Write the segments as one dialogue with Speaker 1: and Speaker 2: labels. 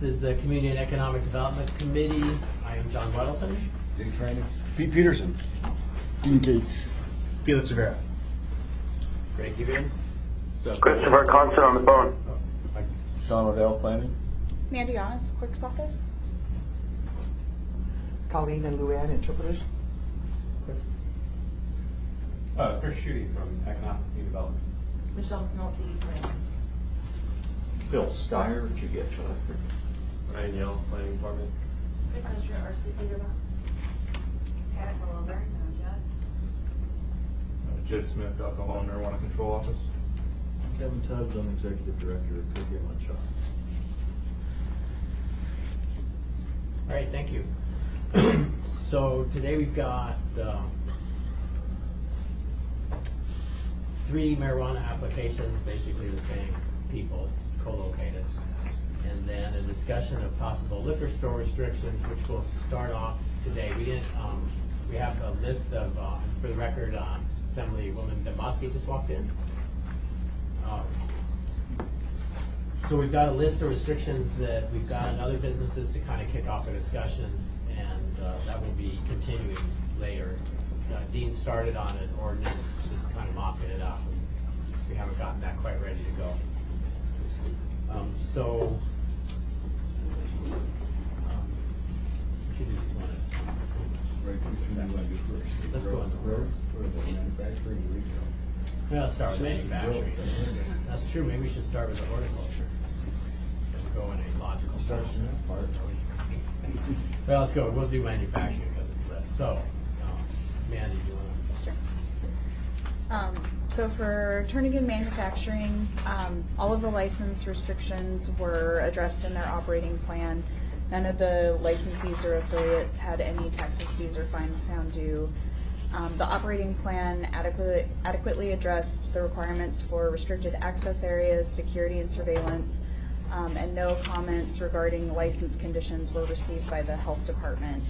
Speaker 1: is the Community and Economic Development Committee. I am John Weddleton.
Speaker 2: Dave Training. Pete Peterson.
Speaker 3: Dean Gates.
Speaker 2: Felix Rivera.
Speaker 4: Greg Givian.
Speaker 5: Christopher Constant on the phone.
Speaker 2: Sean Waddell, Planning.
Speaker 6: Mandy Honest, Clerk's Office.
Speaker 7: Colleen and Luann, interpreters.
Speaker 4: Chris Schutte from Economic Development.
Speaker 8: Michelle McNulty, Planning.
Speaker 3: Phil Steyer, GH Electric.
Speaker 4: Ryan Yell, Planning Department.
Speaker 8: Chris Escher, RCP Box. Pat Wilbur, Judd.
Speaker 9: Jed Smith, Alcohol and Marijuana Control Office.
Speaker 3: Kevin Tubbs, I'm Executive Director of Cookie and Shop.
Speaker 1: All right, thank you. So today we've got 3 marijuana applications, basically the same people co-located, and then a discussion of possible liquor store restrictions, which will start off today. We didn't. We have a list of, for the record, Assemblywoman Demboski just walked in. So we've got a list of restrictions that we've got in other businesses to kind of kick off a discussion, and that will be continuing later. Dean started on an ordinance, just kind of mopping it up. We haven't gotten that quite ready to go. So we should do this one. Let's go on the road.
Speaker 2: Manufacturing and retail.
Speaker 1: Yeah, let's start with manufacturing. That's true. Maybe we should start with the horticulture. And go in a logical fashion. Well, let's go. We'll do manufacturing because it's less. So, Mandy, do you want to?
Speaker 6: Sure. So for Turnigan Manufacturing, all of the license restrictions were addressed in their operating plan. None of the licensees or affiliates had any taxes, fees, or fines found due. The operating plan adequately addressed the requirements for restricted access areas, security and surveillance, and no comments regarding license conditions were received by the health department.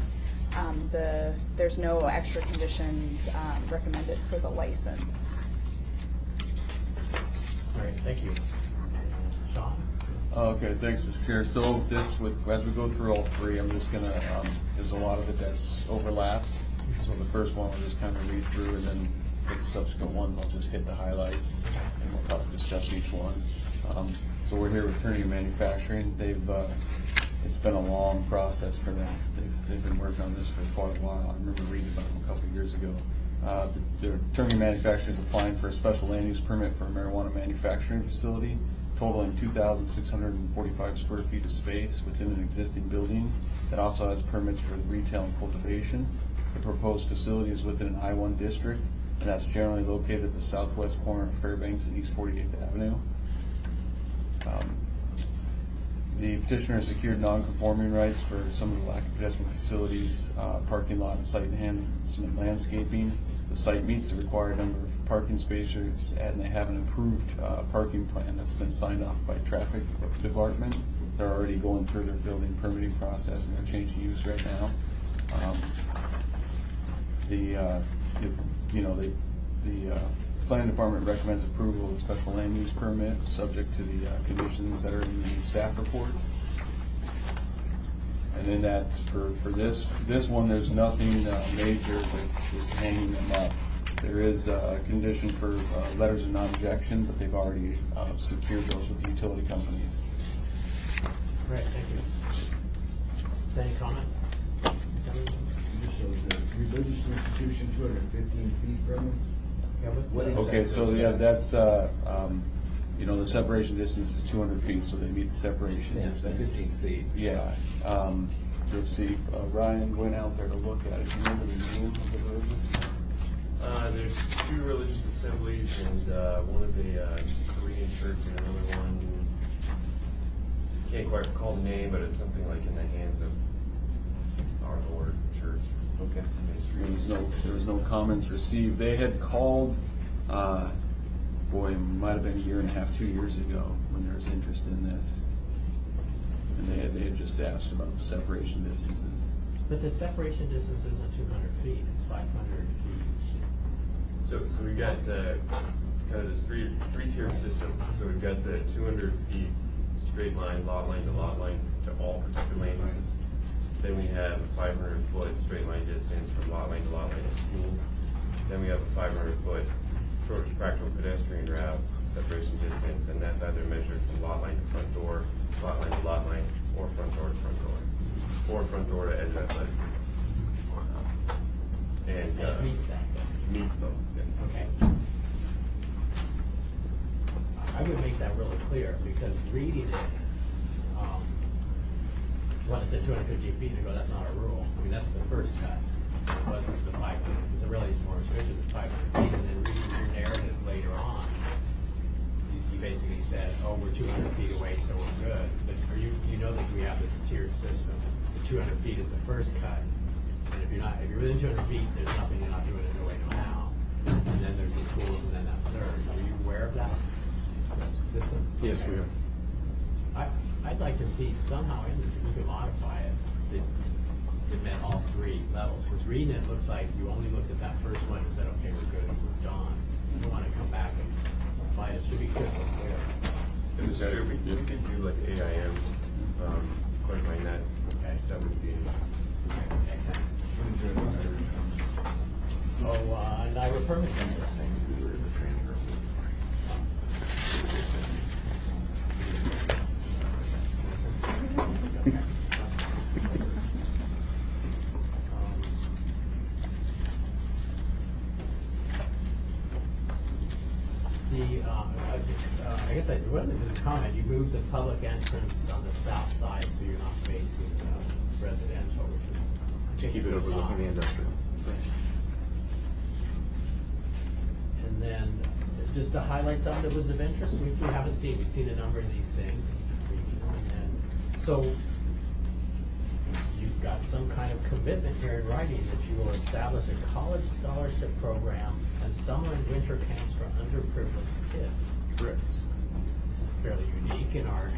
Speaker 6: There's no extra conditions recommended for the license.
Speaker 1: All right, thank you. Sean?
Speaker 2: Okay, thanks, Mr. Chair. So as we go through all 3, I'm just gonna, there's a lot of it that's overlaps. So the first one we'll just kind of read through, and then for the subsequent ones, I'll just hit the highlights, and we'll discuss each one. So we're here with Turnigan Manufacturing. It's been a long process for them. They've been working on this for quite a while. I remember reading about them a couple of years ago. The Turnigan Manufacturing is applying for a special land use permit for a marijuana manufacturing facility, totaling 2,645 square feet of space within an existing building. It also has permits for retail and cultivation. The proposed facility is within an I-1 district, and that's generally located at the southwest corner of Fairbanks and East 48th Avenue. The petitioner has secured non-conforming rights for some of the lack of pedestrian facilities, parking lot and site enhancement landscaping. The site meets the required number of parking spaces, and they have an improved parking plan that's been signed off by traffic department. They're already going through their building permitting process, and they're changing use right now. The planning department recommends approval of the special land use permit, subject to the conditions that are in the staff report. And then that for this one, there's nothing major that's just hanging them up. There is a condition for letters of non-objection, but they've already secured those with the utility companies.
Speaker 1: Great, thank you. Any comments?
Speaker 2: Religious institution 215 feet from them.
Speaker 1: Yeah, what is
Speaker 2: Okay,
Speaker 1: that?
Speaker 2: so yeah, that's the separation distance is 200 feet, so they meet the separation distance.
Speaker 7: 15 feet.
Speaker 2: Yeah. Let's see. Ryan went out there to look at it. Do you remember the name of the religious?
Speaker 4: There's 2 religious assemblies, and one is a Korean church, and another one, can't quite recall the name, but it's something like in the hands of our Lord Church.
Speaker 2: Okay. There was no comments received. They had called, it might have been a year and a half, 2 years ago, when there was interest in this. And they had just asked about the separation distances.
Speaker 1: But the separation distance isn't 200 feet, it's 500 feet.
Speaker 4: So we've got kind of this three-tier system. So we've got the 200 feet straight line, lot line to lot line to all Then we have a 500-foot straight line distance from lot line to lot line to schools. Then we have a 500-foot shortest practical pedestrian route separation distance, and that's either measured from lot line to front door, lot line to lot line, or front door to front door, or front door to edge of athletic. And
Speaker 1: And it meets that.
Speaker 4: meets those. Yeah.
Speaker 1: Okay. I would make that really clear, because reading it, when it said 250 feet, I go, that's not a rule. I mean, that's the first cut. It wasn't the 500, because it really is more restricted than 500 feet. And then reading your narrative later on, you basically said, oh, we're 200 feet away, so we're good. But you know that we have this tiered system. The 200 feet is the first cut. And if you're within 200 feet, there's nothing, you're not doing it no way, no how. And then there's the schools, and then that third. Are you aware of that system?
Speaker 2: Yes, we are.
Speaker 1: I'd like to see somehow in this, if we could modify it, that it meant all three levels. Because reading it looks like you only looked at that first one and said, okay, we're good, and moved on. You don't want to come back and fight. It should be crystal clear.
Speaker 4: And it's true, we could do like AIM, clarifying that.
Speaker 1: Okay.
Speaker 4: That would be.
Speaker 1: Oh, and I were permit this thing. I guess I wanted to just comment, you moved the public entrance on the south side, so you're not facing residential, which is.
Speaker 9: To keep it overlooking the industrial.
Speaker 1: And then, just to highlight something that was of interest, which we haven't seen, we've seen a number of these things. And so, you've got some kind of commitment here in writing that you will establish a college scholarship program and summer and winter camps for underprivileged kids.
Speaker 2: Correct.
Speaker 1: This is fairly unique in our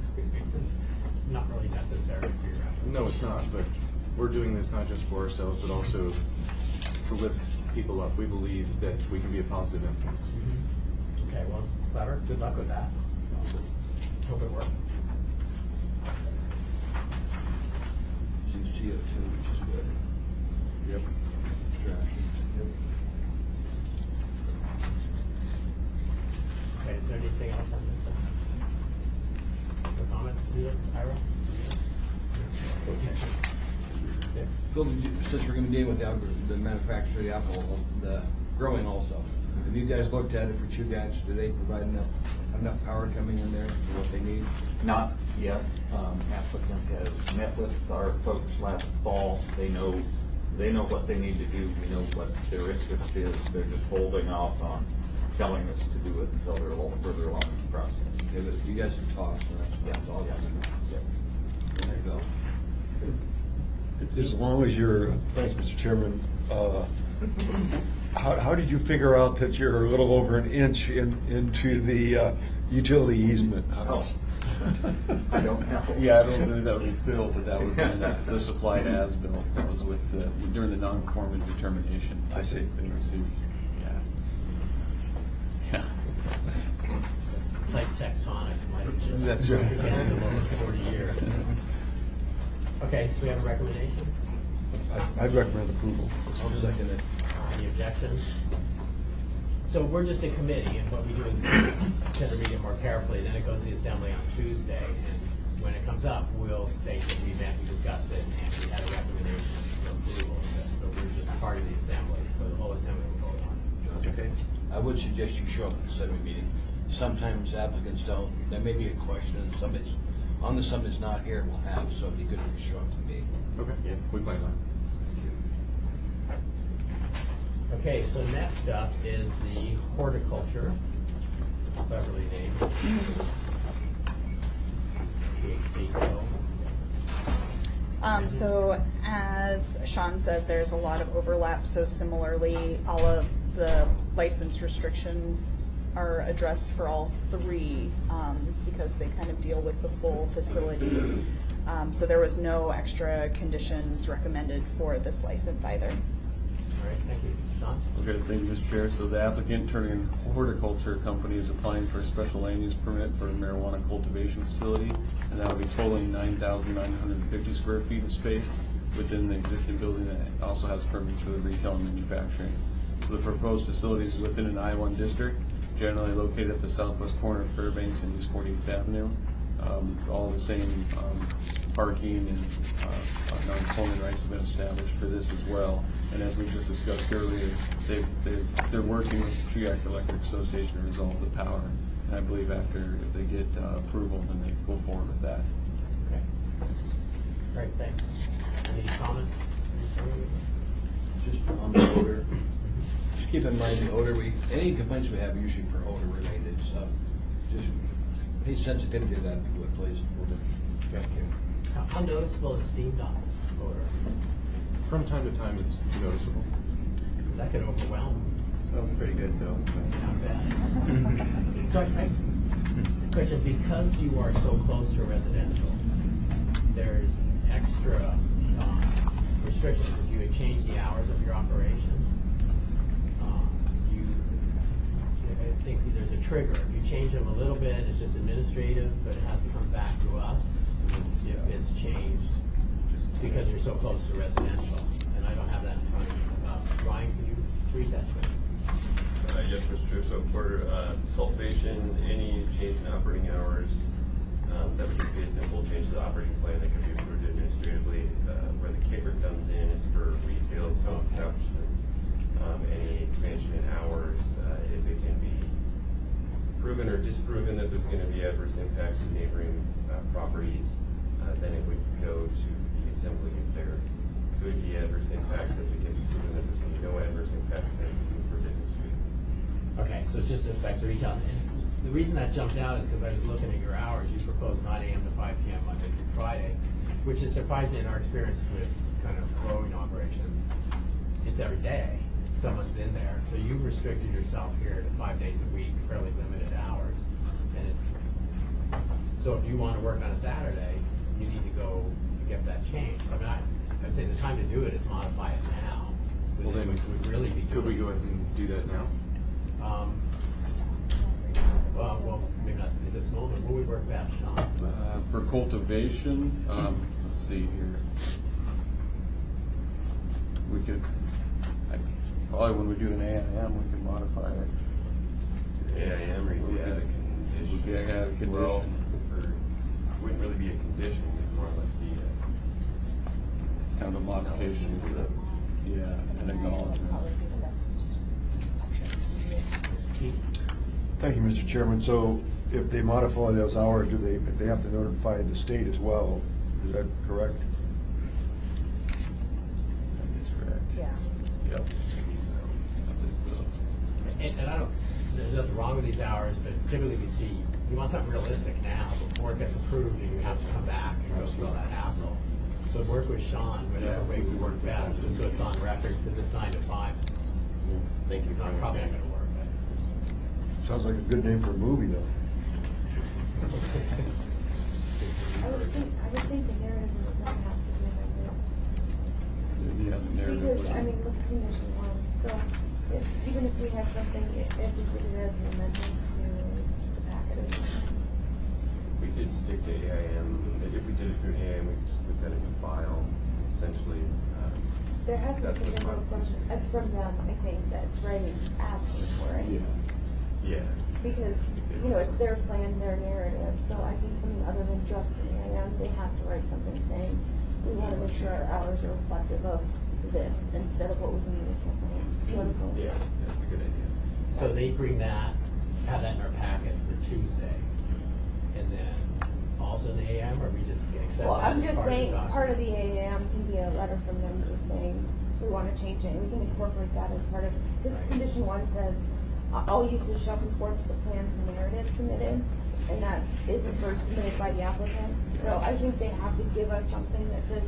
Speaker 1: experience. It's not really necessary for your effort.
Speaker 9: No, it's not, but we're doing this not just for ourselves, but also to lift people up. We believe that we can be a positive influence.
Speaker 1: Okay, well, it's clever. Good luck with that. Hope it works.
Speaker 3: Some CO2, which is good.
Speaker 2: Yep.
Speaker 1: Okay, is there anything else on this? No comments to this, Ira? Yeah.
Speaker 10: Phil, since we're going to deal with the manufacture of the alcohol, the growing also, have you guys looked at it for Chugach? Do they provide enough power coming in there for what they need?
Speaker 3: Not yet. Applicant has met with our folks last fall. They know what they need to do. We know what their interest is. They're just holding off on telling us to do it until they're a little further along in the process.
Speaker 10: Okay, but you guys have talked, so that's all. There you go.
Speaker 11: As long as you're, thanks, Mr. Chairman, how did you figure out that you're a little over an inch into the utility easement?
Speaker 3: Oh. I don't know.
Speaker 2: Yeah, I don't know that would be Phil, but that would be the supplied as-built. That was with during the non-conforming determination.
Speaker 11: I see.
Speaker 2: They received, yeah.
Speaker 1: Like tectonics might have just.
Speaker 2: That's right.
Speaker 1: Over 40 years. Okay, so we have a recommendation?
Speaker 11: I'd recommend approval.
Speaker 10: I'll second it.
Speaker 1: Any objections? So we're just a committee, and what we do is tend to read it more carefully, then it goes to the assembly on Tuesday, and when it comes up, we'll state that we met, we discussed it, and we had a recommendation for approval. So we're just part of the assembly, so the whole assembly will vote on it. Okay?
Speaker 10: I would suggest you show up at the assembly meeting. Sometimes applicants don't. There may be a question, and somebody's not here, we'll have, so it'd be good if you show up to the meeting.
Speaker 9: Okay, yeah, we plan on
Speaker 1: Okay, so next up is the horticulture, cleverly named. THC grow.
Speaker 6: So as Sean said, there's a lot of overlap, so similarly, all of the license restrictions are addressed for all three, because they kind of deal with the full facility. So there was no extra conditions recommended for this license either.
Speaker 1: All right, thank you. Sean?
Speaker 2: Okay, thank you, Mr. Chair. So the applicant, Turning Horticulture Company, is applying for a special land use permit for a marijuana cultivation facility, and that will be totaling 9,950 square feet of space within the existing building that also has permits for the retail and manufacturing. So the proposed facility is within an I-1 district, generally located at the southwest corner of Fairbanks and East 48th Avenue. All the same parking and non-conforming rights have been established for this as well. And as we just discussed earlier, they're working with the Triac Electric Association to resolve the power. And I believe after, if they get approval, then they go forward with that.
Speaker 1: Okay. Great, thanks. Any comments?
Speaker 10: Just on the odor, just keep in mind the odor, any complaints we have usually for odor related stuff, just pay sensitivity to that if you would, please. Thank you.
Speaker 1: How noticeable is steam dust odor?
Speaker 9: From time to time, it's noticeable.
Speaker 1: That could overwhelm.
Speaker 3: Smells pretty good though.
Speaker 1: Not bad. So question, because you are so close to residential, there's extra restrictions. If you would change the hours of your operation, I think there's a trigger. If you change them a little bit, it's just administrative, but it has to come back to us if it's changed because you're so close to residential. And I don't have that in front of me. Ryan, could you read that to me?
Speaker 4: Yes, Mr. Chair. So for cultivation, any change in operating hours, that would just be a simple change to the operating plan that can be approved administratively. Where the kicker comes in is for retail establishments. Any expansion in hours, if it can be proven or disproven that there's going to be adverse impacts to neighboring properties, then it would go to the assembly. If there could be adverse impacts, if it can be proven that there's no adverse impacts, then it can be approved administratively.
Speaker 1: Okay, so it just affects the retail. And the reason that jumped out is because I was looking at your hours. You proposed 9 a.m. to 5 p.m. Monday through Friday, which is surprising in our experience with kind of growing operations. It's every day. Someone's in there. So you've restricted yourself here to 5 days a week, fairly limited hours. And so if you want to work on a Saturday, you need to go to get that changed. I mean, I'd say the time to do it is modify it now.
Speaker 9: Well, then,
Speaker 1: Which would really be
Speaker 9: could we
Speaker 1: doing-
Speaker 9: go ahead and do that now?
Speaker 1: well, maybe not at this moment. What would work best, Sean?
Speaker 2: For cultivation, let's see here. We could, probably when we do an AIM, we could modify it.
Speaker 4: AIM, or you add a condition.
Speaker 2: We could add a condition.
Speaker 4: Well, or wouldn't really be a condition, it'd more or less be a.
Speaker 2: Kind of a modification to the, yeah, an acknowledgement.
Speaker 1: Keith?
Speaker 11: Thank you, Mr. Chairman. So if they modify those hours, do they have to notify the state as well? Is that correct?
Speaker 2: That is correct.
Speaker 6: Yeah.
Speaker 2: Yep.
Speaker 1: And I don't, there's nothing wrong with these hours, but typically we see, you want something realistic now before it gets approved and you have to come back and go through all that hassle. So work with Sean, whatever way we work best, just so it's on record, because it's 9 to 5.
Speaker 4: Thank you.
Speaker 1: Not probably not gonna work, but.
Speaker 11: Sounds like a good name for a movie, though.
Speaker 8: I would think the narrative in the plan has to be like that.
Speaker 2: Yeah, the narrative.
Speaker 8: Because, I mean, look at condition 1, so even if we have something, if we put it as an amendment to the packet or something.
Speaker 4: We could stick to AIM, if we did it through AIM, we could just put that in the file, essentially.
Speaker 8: There has to
Speaker 4: That's
Speaker 8: be
Speaker 4: the
Speaker 8: something
Speaker 4: modification.
Speaker 8: from them, I think, that's writing, asking for it.
Speaker 4: Yeah.
Speaker 8: Because, you know, it's their plan, their narrative, so I think something other than just an AM, they have to write something saying, we want to make sure our hours are reflective of this, instead of what was in the original plan. You know what I'm saying?
Speaker 4: Yeah, that's a good idea.
Speaker 1: So they bring that, have that in our packet for Tuesday, and then also in the AM, or we just accept
Speaker 8: Well,
Speaker 1: that
Speaker 8: I'm
Speaker 1: as
Speaker 8: just
Speaker 1: part of the
Speaker 8: saying,
Speaker 1: document?
Speaker 8: part of the AAM can be a letter from them just saying, we want to change it, and we can incorporate that as part of, this condition 1 says, all uses shall conform to the plans and narrative submitted, and that isn't first submitted by the applicant. So I think they have to give us something that says,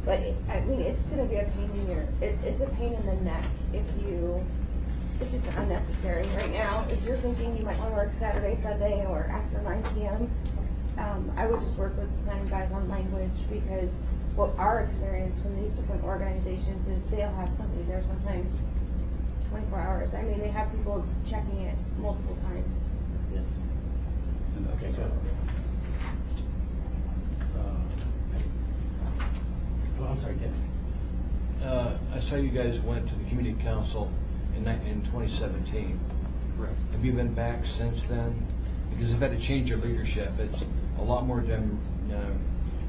Speaker 8: but I mean, it's gonna be a pain in your, it's a pain in the neck if you, it's just unnecessary right now. If you're thinking you might want to work Saturday, Sunday, or after 9 p.m., I would just work with the planning guys on language, because what our experience from these different organizations is they'll have somebody there sometimes 24 hours. I mean, they have people checking it multiple times.
Speaker 1: Yes.
Speaker 2: And that's
Speaker 1: Okay, good. Oh, I'm sorry, Tim.
Speaker 10: I saw you guys went to the community council in 2017.
Speaker 9: Correct.
Speaker 10: Have you been back since then? Because they've had to change your leadership. It's a lot more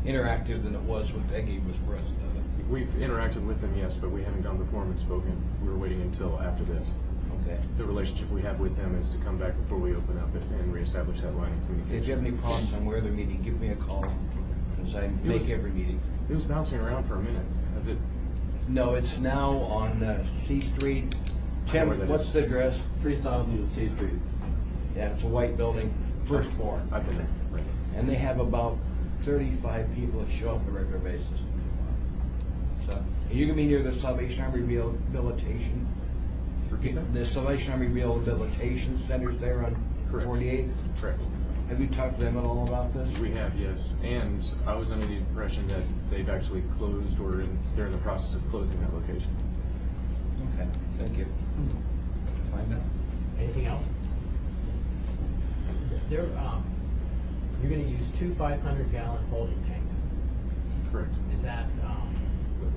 Speaker 10: interactive than it was when Peggy was president.
Speaker 9: We've interacted with them, yes, but we haven't gone before them and spoken. We were waiting until after this.
Speaker 10: Okay.
Speaker 9: The relationship we have with them is to come back before we open up it and reestablish that line of communication.
Speaker 10: If you have any problems on where they're meeting, give me a call, because I make every meeting.
Speaker 9: It was bouncing around for a minute. Has it?
Speaker 10: No, it's now on C Street.
Speaker 9: I know where
Speaker 10: Tim,
Speaker 9: that
Speaker 10: what's
Speaker 9: is.
Speaker 10: the address?
Speaker 1: 3000 C Street.
Speaker 10: Yeah, it's a white building, first floor.
Speaker 9: I've been there. Right.
Speaker 10: And they have about 35 people that show up on a regular basis. So, and you're gonna be near the Salvation Army Rehabilitation.
Speaker 9: Repeat that?
Speaker 10: The Salvation Army Rehabilitation Center's there on
Speaker 9: Correct.
Speaker 10: 48th.
Speaker 9: Correct.
Speaker 10: Have you talked to them at all about this?
Speaker 9: We have, yes. And I was under the impression that they've actually closed or they're in the process of closing that location.
Speaker 10: Okay, thank you. Find out.
Speaker 1: Anything else? There, you're gonna use 2 500-gallon holding tanks.
Speaker 9: Correct.
Speaker 1: Is that,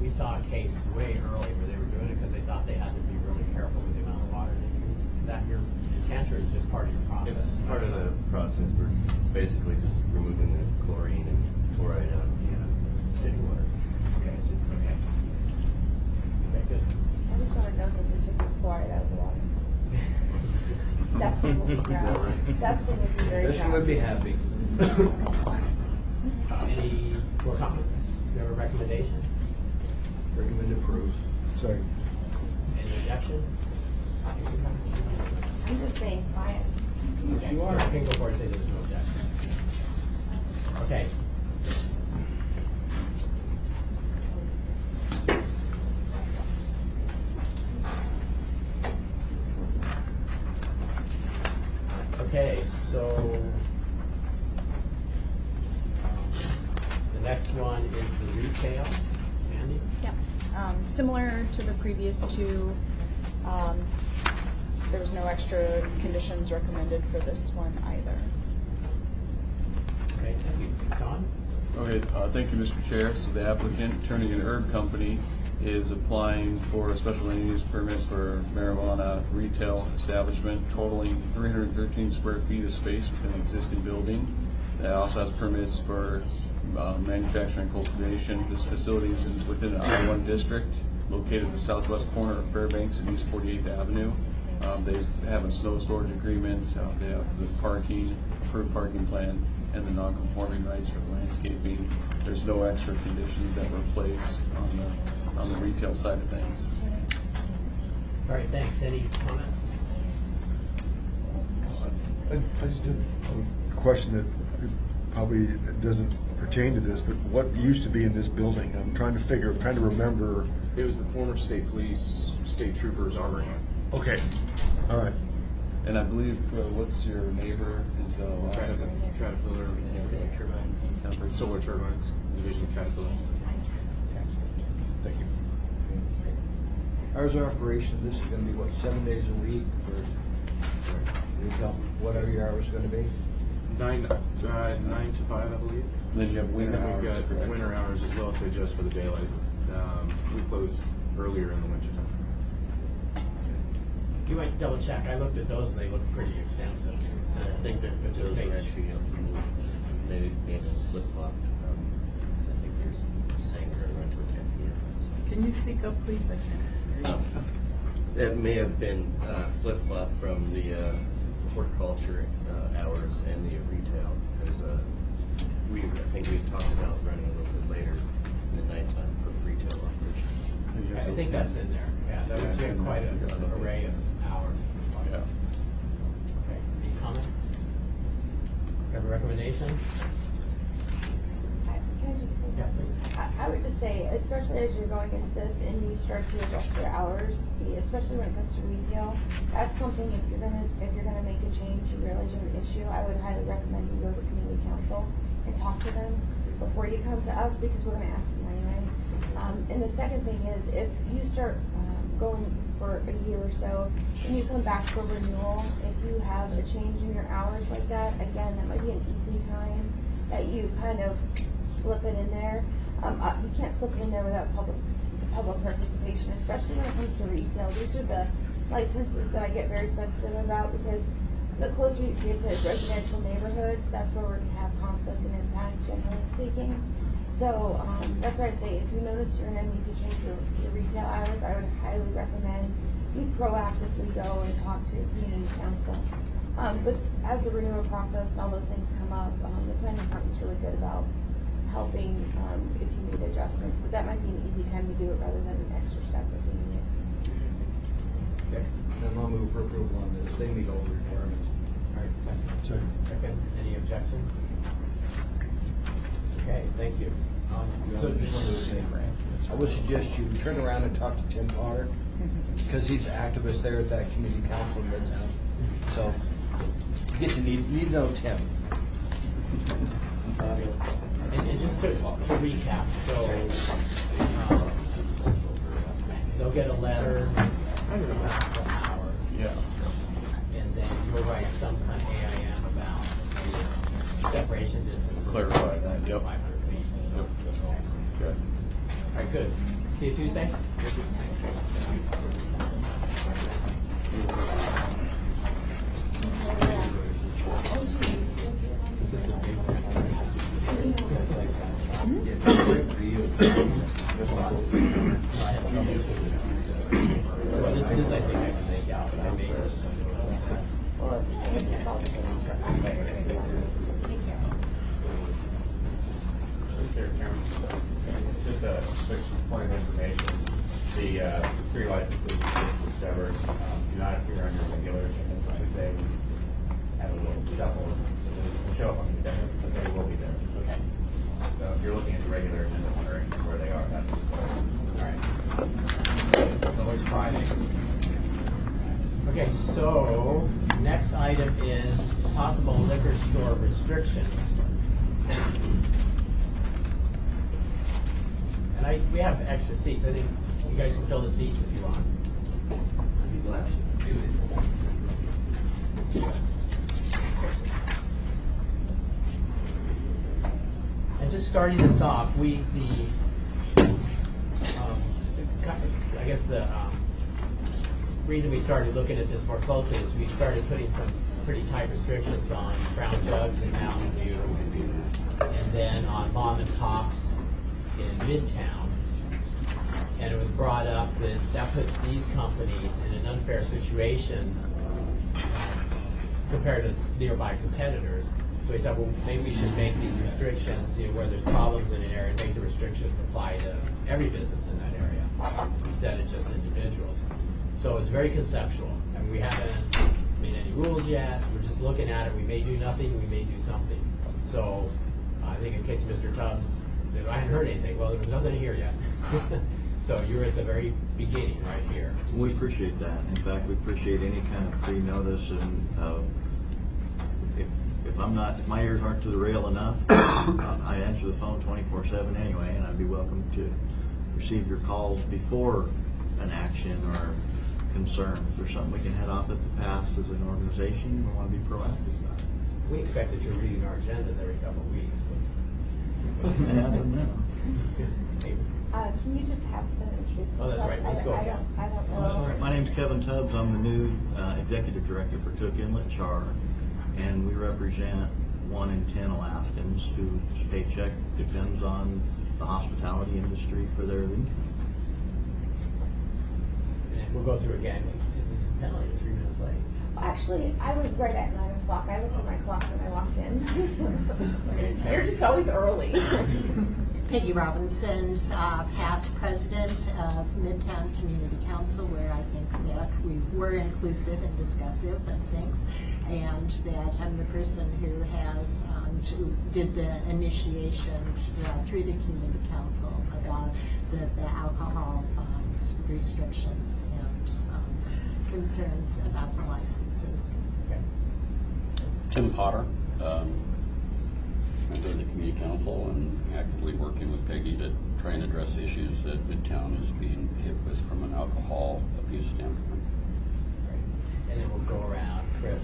Speaker 1: we saw a case way early where they were doing it because they thought they had to be really careful with the amount of water they use. Is that your intent or is it just part of your process?
Speaker 4: It's part of the process. We're basically just removing the chlorine and fluoride out of the city water.
Speaker 1: Okay, okay. Okay, good.
Speaker 8: I just want to note that they should take fluoride out of the water. Dustin would be proud. Dustin would be very proud.
Speaker 10: This would be happy.
Speaker 1: Any more comments? Do you have a recommendation?
Speaker 10: Recommend approve.
Speaker 11: Sorry.
Speaker 1: Any objection?
Speaker 8: He's just saying quiet.
Speaker 10: If you are.
Speaker 1: I can go forward and say there's no objection. Okay. Okay, so the next one is the retail. Mandy?
Speaker 6: Yep. Similar to the previous two, there was no extra conditions recommended for this one either.
Speaker 1: Okay, thank you. John?
Speaker 2: Okay, thank you, Mr. Chair. So the applicant, Turning and Herb Company, is applying for a special land use permit for marijuana retail establishment totaling 313 square feet of space within an existing building. It also has permits for manufacturing and cultivation. This facility is within an I-1 district located at the southwest corner of Fairbanks and East 48th Avenue. They have a snow storage agreement. They have the parking, approved parking plan, and the non-conforming rights for the landscaping. There's no extra conditions that were placed on the retail side of things.
Speaker 1: All right, thanks. Any comments?
Speaker 11: I just did a question that probably doesn't pertain to this, but what used to be in this building? I'm trying to remember.
Speaker 9: It was the former state police, state troopers armory.
Speaker 11: Okay, all right.
Speaker 2: And I believe, what's your neighbor is
Speaker 9: Caterpillar.
Speaker 2: Turbines.
Speaker 9: Solar Turbines, Division of Caterpillar.
Speaker 11: Thank you.
Speaker 10: Hours of operation, this is gonna be what, 7 days a week for retail? What are your hours gonna be?
Speaker 9: 9 to 5, I believe.
Speaker 2: Then you have winter
Speaker 9: And then
Speaker 2: hours.
Speaker 9: we've got
Speaker 2: correct?
Speaker 9: winter hours as well to adjust for the daylight. We close earlier in the winter time.
Speaker 1: You might double check. I looked at those and they look pretty extensive.
Speaker 4: I think that those are actually, maybe being flip-flop. I think there's Sanger and Rental 10 here.
Speaker 7: Can you speak up, please?
Speaker 4: It may have been flip-flop from the horticulture hours and the retail, because I think we talked about running a little bit later in the nighttime for retail operations.
Speaker 1: I think that's in there. Yeah, that was
Speaker 2: Yeah.
Speaker 1: quite an array of hours.
Speaker 2: Yeah.
Speaker 1: Okay, any comments? Have a recommendation?
Speaker 8: Can I just say
Speaker 1: Yeah,
Speaker 8: something? I would just say, especially as you're going into this and you start to adjust your hours, especially when it comes to retail, that's something if you're gonna make a change, you realize you have an issue, I would highly recommend you go to community council and talk to them before you come to us, because we're gonna ask them anyway. And the second thing is, if you start going for a year or so, and you come back for renewal, if you have a change in your hours like that, again, that might be an easy time that you kind of slip it in there. You can't slip it in there without public participation, especially when it comes to retail. These are the licenses that I get very sensitive about, because the closer you get to residential neighborhoods, that's where we're gonna have conflict and impact, generally speaking. So, that's why I say, if you notice you're gonna need to change your retail hours, I would highly recommend you proactively go and talk to your community council. But as the renewal process and all those things come up, the planning department's really good about helping, if you need adjustments, but that might be an easy time to do it rather than an extra step if you need it.
Speaker 10: Okay, then I'll move for approval on this. They meet all the requirements.
Speaker 1: All right, second. Any objections? Okay, thank you.
Speaker 10: I would suggest you turn around and talk to Tim Potter, because he's an activist there at that community council in Midtown. So, you get to need to know Tim.
Speaker 1: And just to recap, so they'll get a letter about the hours.
Speaker 2: Yeah.
Speaker 1: And then you'll write some kind of AIM about separation distance.
Speaker 2: Clarify that, yep.
Speaker 1: 500 feet.
Speaker 2: Yep. Okay.
Speaker 1: All right, good. See you Tuesday? Well, this I think I can make out, but I may just.
Speaker 3: Just a quick point of information. The three licenses we just discovered do not appear on your regular agenda. They have a little shuffle. So they'll show up on the agenda, but they will be there.
Speaker 1: Okay.
Speaker 3: So if you're looking at the regular agenda wondering where they are, that's
Speaker 1: All right. It's always Friday. Okay, so next item is possible liquor store restrictions. And we have extra seats. I think you guys can fill the seats if you want. I'd be glad to. And just starting this off, I guess the reason we started looking at this more closely is we started putting some pretty tight restrictions on Crown Jugs and Mountain Dew, and then on mom and pops in Midtown. And it was brought up that puts these companies in an unfair situation compared to nearby competitors. So we said, well, maybe we should make these restrictions, see where there's problems in an area, and make the restrictions apply to every business in that area instead of just individuals. So it's very conceptual, and we haven't made any rules yet. We're just looking at it. We may do nothing, we may do something. So I think in case Mr. Tubbs said, I hadn't heard anything. Well, there was nothing here yet. So you're at the very beginning right here.
Speaker 3: We appreciate that. In fact, we appreciate any kind of pre-notice, and if my ears aren't to the rail enough, I answer the phone 24/7 anyway, and I'd be welcome to receive your calls before an action or concerns or something we can head off at the pass as an organization. We want to be proactive about it.
Speaker 1: We expect that you're reading our agendas every couple of weeks.
Speaker 3: And I don't know.
Speaker 8: Can you just have them introduce themselves?
Speaker 1: Oh, that's right. Let's go.
Speaker 8: I don't know.
Speaker 3: My name's Kevin Tubbs. I'm the new executive director for Cook Inlet Char, and we represent 1 in 10 Alaskans whose paycheck depends on the hospitality industry for their income.
Speaker 1: And we'll go through again. This penalty is 3 minutes late.
Speaker 8: Actually, I was right at 9 o'clock. I looked at my clock when I walked in. You're just always early.
Speaker 12: Peggy Robinson, past president of Midtown Community Council, where I think that we were inclusive and discussive of things, and that I'm the person who has who did the initiation through the Community Council about the alcohol restrictions and concerns about the licenses.
Speaker 1: Okay.
Speaker 13: Tim Potter, member of the Community Council and actively working with Peggy opportunity to try and address issues that Midtown is being hit with from an alcohol abuse standpoint.
Speaker 1: And then we'll go around, Chris.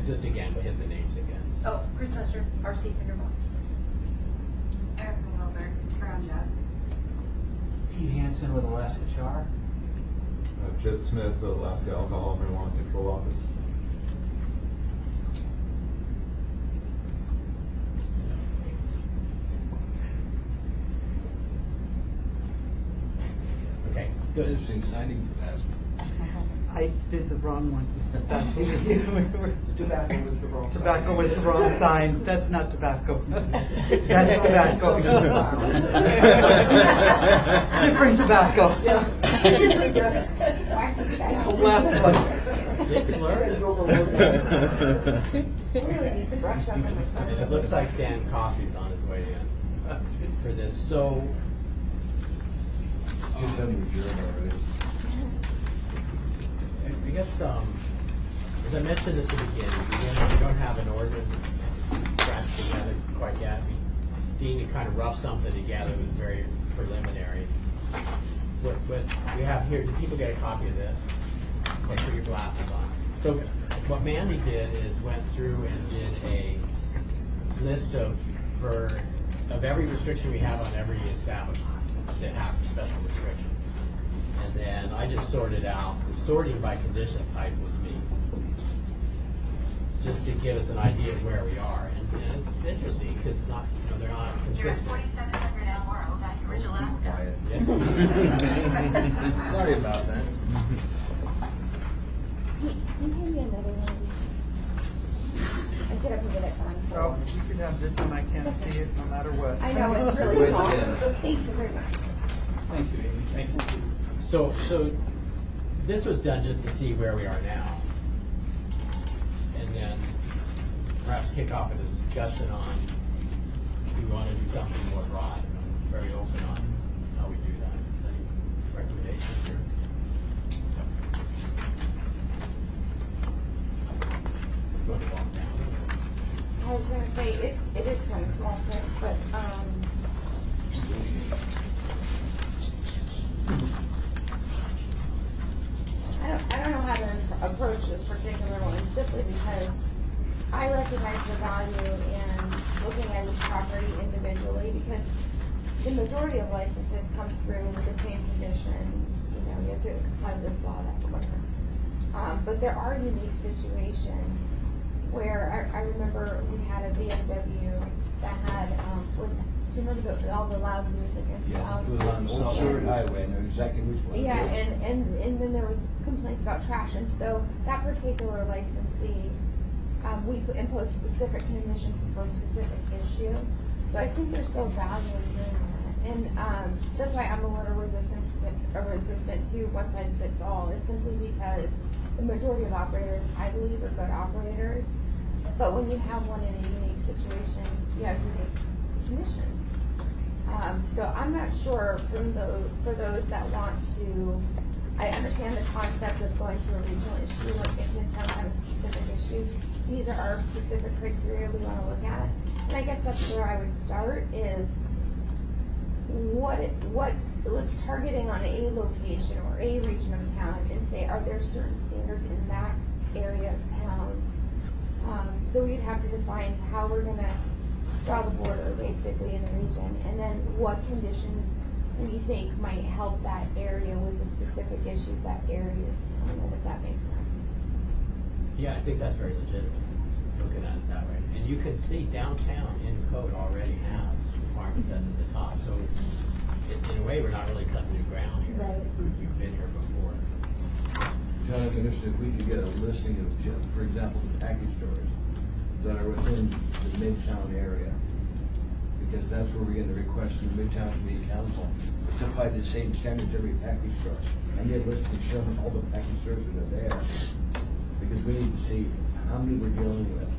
Speaker 1: Just again, we'll hit the names again.
Speaker 14: Oh, Chris Usher, RC Tinderbox. Erica Wilbur, Crown Job.
Speaker 1: Pete Hansen with Alaska Char.
Speaker 9: Jed Smith, the Alaska Alcohol and Marijuana Control Office.
Speaker 1: Okay, good.
Speaker 10: Interesting signing for that.
Speaker 7: I did the wrong one. That's what we did.
Speaker 15: Tobacco was the wrong sign.
Speaker 7: Tobacco was the wrong sign. That's not tobacco. That's tobacco. Different tobacco. The last one.
Speaker 1: Dick Slur? And it looks like Dan Coffey's on his way in for this. So,
Speaker 10: You said we adjourned already.
Speaker 1: I guess, as I mentioned at the beginning, we don't have an ordinance scratched together quite yet. Dean to kind of rough something together was very preliminary. What we have here, did people get a copy of this? Okay, put your glasses on. So what Mandy did is went through and did a list of every restriction we have on every establishment that have special restrictions. And then I just sorted out, the sorting by condition type was me. Just to give us an idea of where we are. And it's interesting because they're not
Speaker 14: You're at
Speaker 1: consistent.
Speaker 14: 4700 El Oro, back in Ridge, Alaska.
Speaker 1: Yes.
Speaker 10: Sorry about that.
Speaker 8: Can you hand me another one? I could have get it on.
Speaker 7: Oh, you could have this one. I can't see it no matter what.
Speaker 8: I know, it's really small. Thank you very much.
Speaker 7: Thank you, Amy. Thank you.
Speaker 1: So this was done just to see where we are now. And then perhaps kick off a discussion on, do we want to do something more broad? I'm very open on how we do that. Any recommendations here? Go to walk down.
Speaker 8: I was gonna say, it is kind of small print, but, I don't know how to approach this particular one, simply because I recognize the value in looking at each property individually, because the majority of licenses come through with the same conditions. You have to comply with this law, that, whatever. But there are unique situations where I remember we had a BMW that had, do you remember all the loud music and
Speaker 10: Yes,
Speaker 8: stuff?
Speaker 10: it was on Old Stewart Highway, I know exactly which one.
Speaker 8: Yeah, and then there was complaints about trash, and so that particular licensee, we imposed specific conditions for a specific issue. So I think there's still value in doing that, and that's why I'm a little resistant to one size fits all. Is simply because the majority of operators, I believe, are good operators, but when you have one in a unique situation, you have unique conditions. So I'm not sure for those that want to, I understand the concept of going to a regional issue, like if Midtown has specific issues, these are our specific criteria we want to look at. And I guess that's where I would start is let's targeting on a location or a region of town and say, are there certain standards in that area of town? So we'd have to define how we're going to draw the border basically in the region, and then what conditions we think might help that area with the specific issues that area is dealing with, if that makes sense.
Speaker 1: Yeah, I think that's very legitimate, looking at it that way. And you can see downtown in code already has requirements that's at the top. So in a way, we're not really cutting new ground here.
Speaker 8: Right.
Speaker 1: You've been here before.
Speaker 10: Jonathan, if we could get a listing of, for example, the package stores that are within the Midtown area, because that's where we're getting the request from the Midtown Community Council to apply the same standards to every package store. And they list and show them all the package stores that are there, because we need to see how many we're dealing with.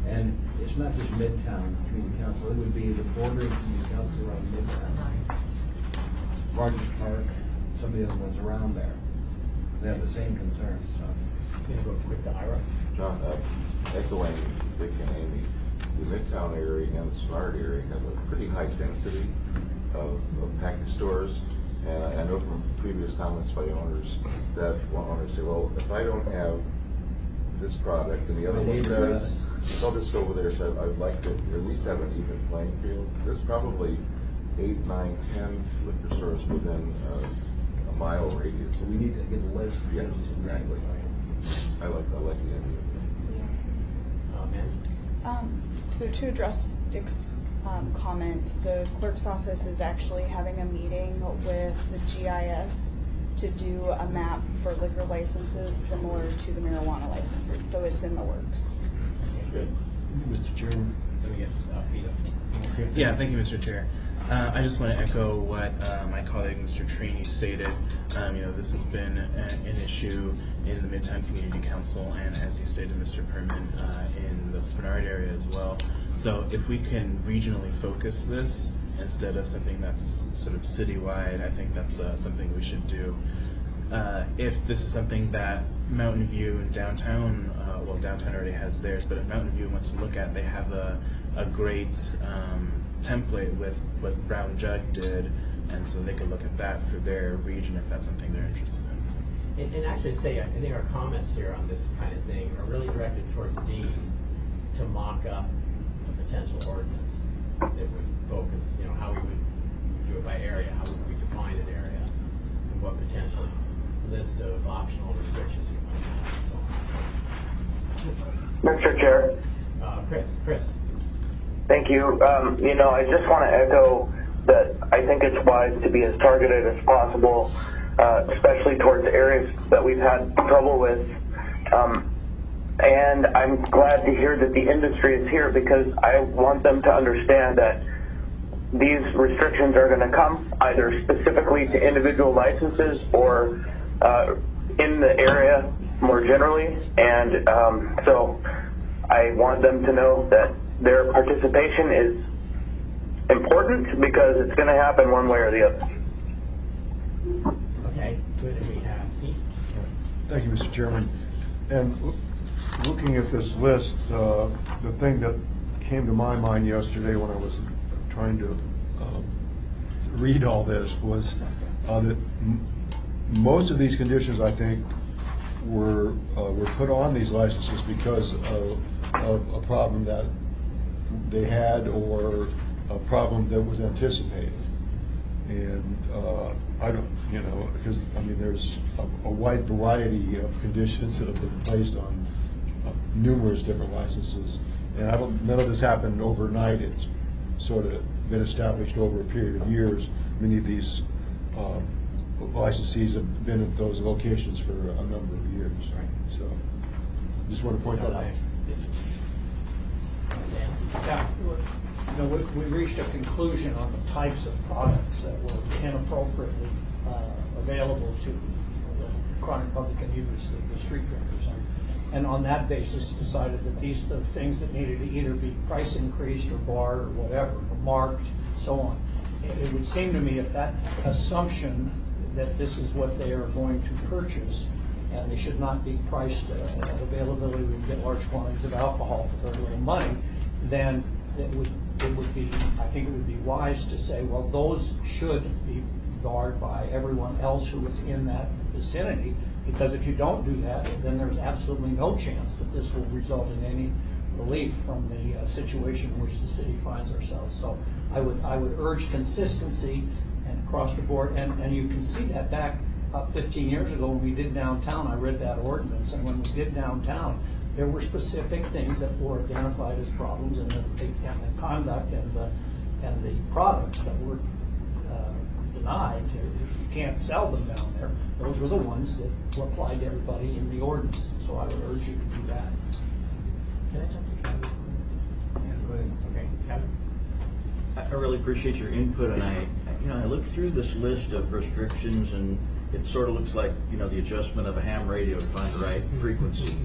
Speaker 10: And it's not just Midtown Community Council, it would be the bordering community councils around Midtown, Rogers Park, some of the other ones around there. They have the same concerns, so.
Speaker 1: I'm gonna go quick to Ira.
Speaker 3: John, echoing Dick and Amy,
Speaker 9: the Midtown area and the Smart area have a pretty high density of package stores. And I know from previous comments by owners that one owner say, well, if I don't have this product and the other one does, I'll just go over there. So I'd like to at least have an even playing field. There's probably 8, 9, 10 liquor stores within a mile radius.
Speaker 10: So we need to get a list.
Speaker 9: Yeah, exactly. I like the idea.
Speaker 6: So to address Dick's comment, the clerk's office is actually having a meeting with the GIS to do a map for liquor licenses similar to the marijuana licenses, so it's in the works.
Speaker 1: Good.
Speaker 11: Mr. Chairman.
Speaker 1: Let me get Vito.
Speaker 15: Yeah, thank you, Mr. Chair. I just want to echo what my colleague, Mr. Trini, stated. This has been an issue in the Midtown Community Council, and as you stated, Mr. Perman, in the Spenard area as well. So if we can regionally focus this instead of something that's sort of citywide, I think that's something we should do. If this is something that Mountain View and downtown, well, downtown already has theirs, but if Mountain View wants to look at, they have a great template with what Brown Jug did, and so they could look at that for their region if that's something they're interested in.
Speaker 1: And actually say, I think our comments here on this kind of thing are really directed towards Dean to mock up a potential ordinance that would focus, how we would do it by area, how would we define an area, and what potential list of optional restrictions we might have.
Speaker 5: Mr. Chair.
Speaker 1: Chris.
Speaker 5: Thank you. I just want to echo that I think it's wise to be as targeted as possible, especially towards areas that we've had trouble with. And I'm glad to hear that the industry is here because I want them to understand that these restrictions are going to come either specifically to individual licenses or in the area more generally. And so I want them to know that their participation is important because it's going to happen one way or the other.
Speaker 1: Okay, good. And we have Pete.
Speaker 11: Thank you, Mr. Chairman. And looking at this list, the thing that came to my mind yesterday when I was trying to read all this was that most of these conditions, I think, were put on these licenses because of a problem that they had or a problem that was anticipated. And I don't, because there's a wide variety of conditions that have been placed on numerous different licenses. And none of this happened overnight. It's sort of been established over a period of years. Many of these licensees have been at those locations for a number of years. So just want to point that out.
Speaker 16: Yeah, we reached a conclusion on the types of products that were inappropriately available to the chronic public and users, the street vendors, and on that basis decided that these are the things that needed to either be price increased or barred or whatever, or marked, so on. It would seem to me if that assumption that this is what they are going to purchase and they should not be priced at availability, we get large quantities of alcohol for very little money, then it would be, I think it would be wise to say, well, those should be barred by everyone else who is in that vicinity, because if you don't do that, then there's absolutely no chance that this will result in any relief from the situation in which the city finds ourselves. So I would urge consistency and across the board, and you can see that back up 15 years ago when we did downtown. I read that ordinance, and when we did downtown, there were specific things that were identified as problems, and the conduct and the products that were denied. You can't sell them down there. Those were the ones that were applied to everybody in the ordinance. So I would urge you to do that.
Speaker 1: Can I jump to Kevin? Yeah, go ahead. Okay, Kevin.
Speaker 17: I really appreciate your input, and I looked through this list of restrictions, and it sort of looks like the adjustment of a ham radio to find the right frequency.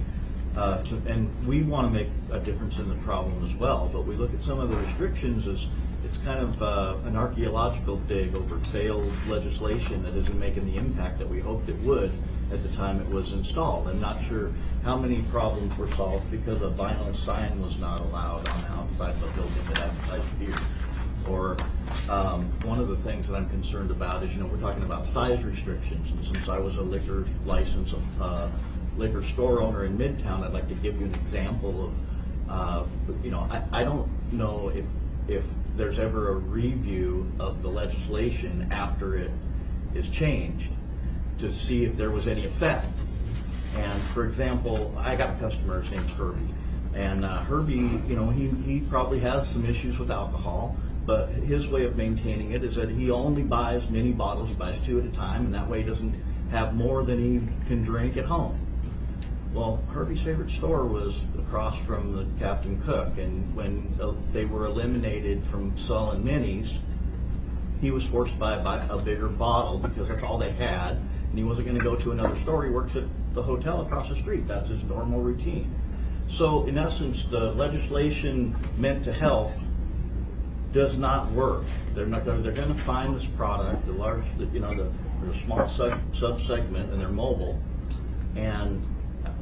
Speaker 17: And we want to make a difference in the problem as well, but we look at some of the restrictions as it's kind of an archaeological dig over failed legislation that isn't making the impact that we hoped it would. at the time it was installed. I'm not sure how many problems were solved because a vinyl sign was not allowed on the outside of the building that advertised beer. Or one of the things that I'm concerned about is, we're talking about size restrictions. And since I was a liquor license liquor store owner in Midtown, I'd like to give you an example of, I don't know if there's ever a review of the legislation after it is changed to see if there was any effect. And for example, I got a customer, his name's Herbie. And Herbie, he probably has some issues with alcohol, but his way of maintaining it is that he only buys mini bottles. He buys 2 at a time, and that way he doesn't have more than he can drink at home. Well, Herbie's favorite store was across from the Captain Cook, and when they were eliminated from selling minis, he was forced to buy a bigger bottle because that's all they had, and he wasn't going to go to another store. He works at the hotel across the street. That's his normal routine. So, in essence, the legislation meant to help does not work. They're going to find this product, the small sub-segment, and they're mobile, and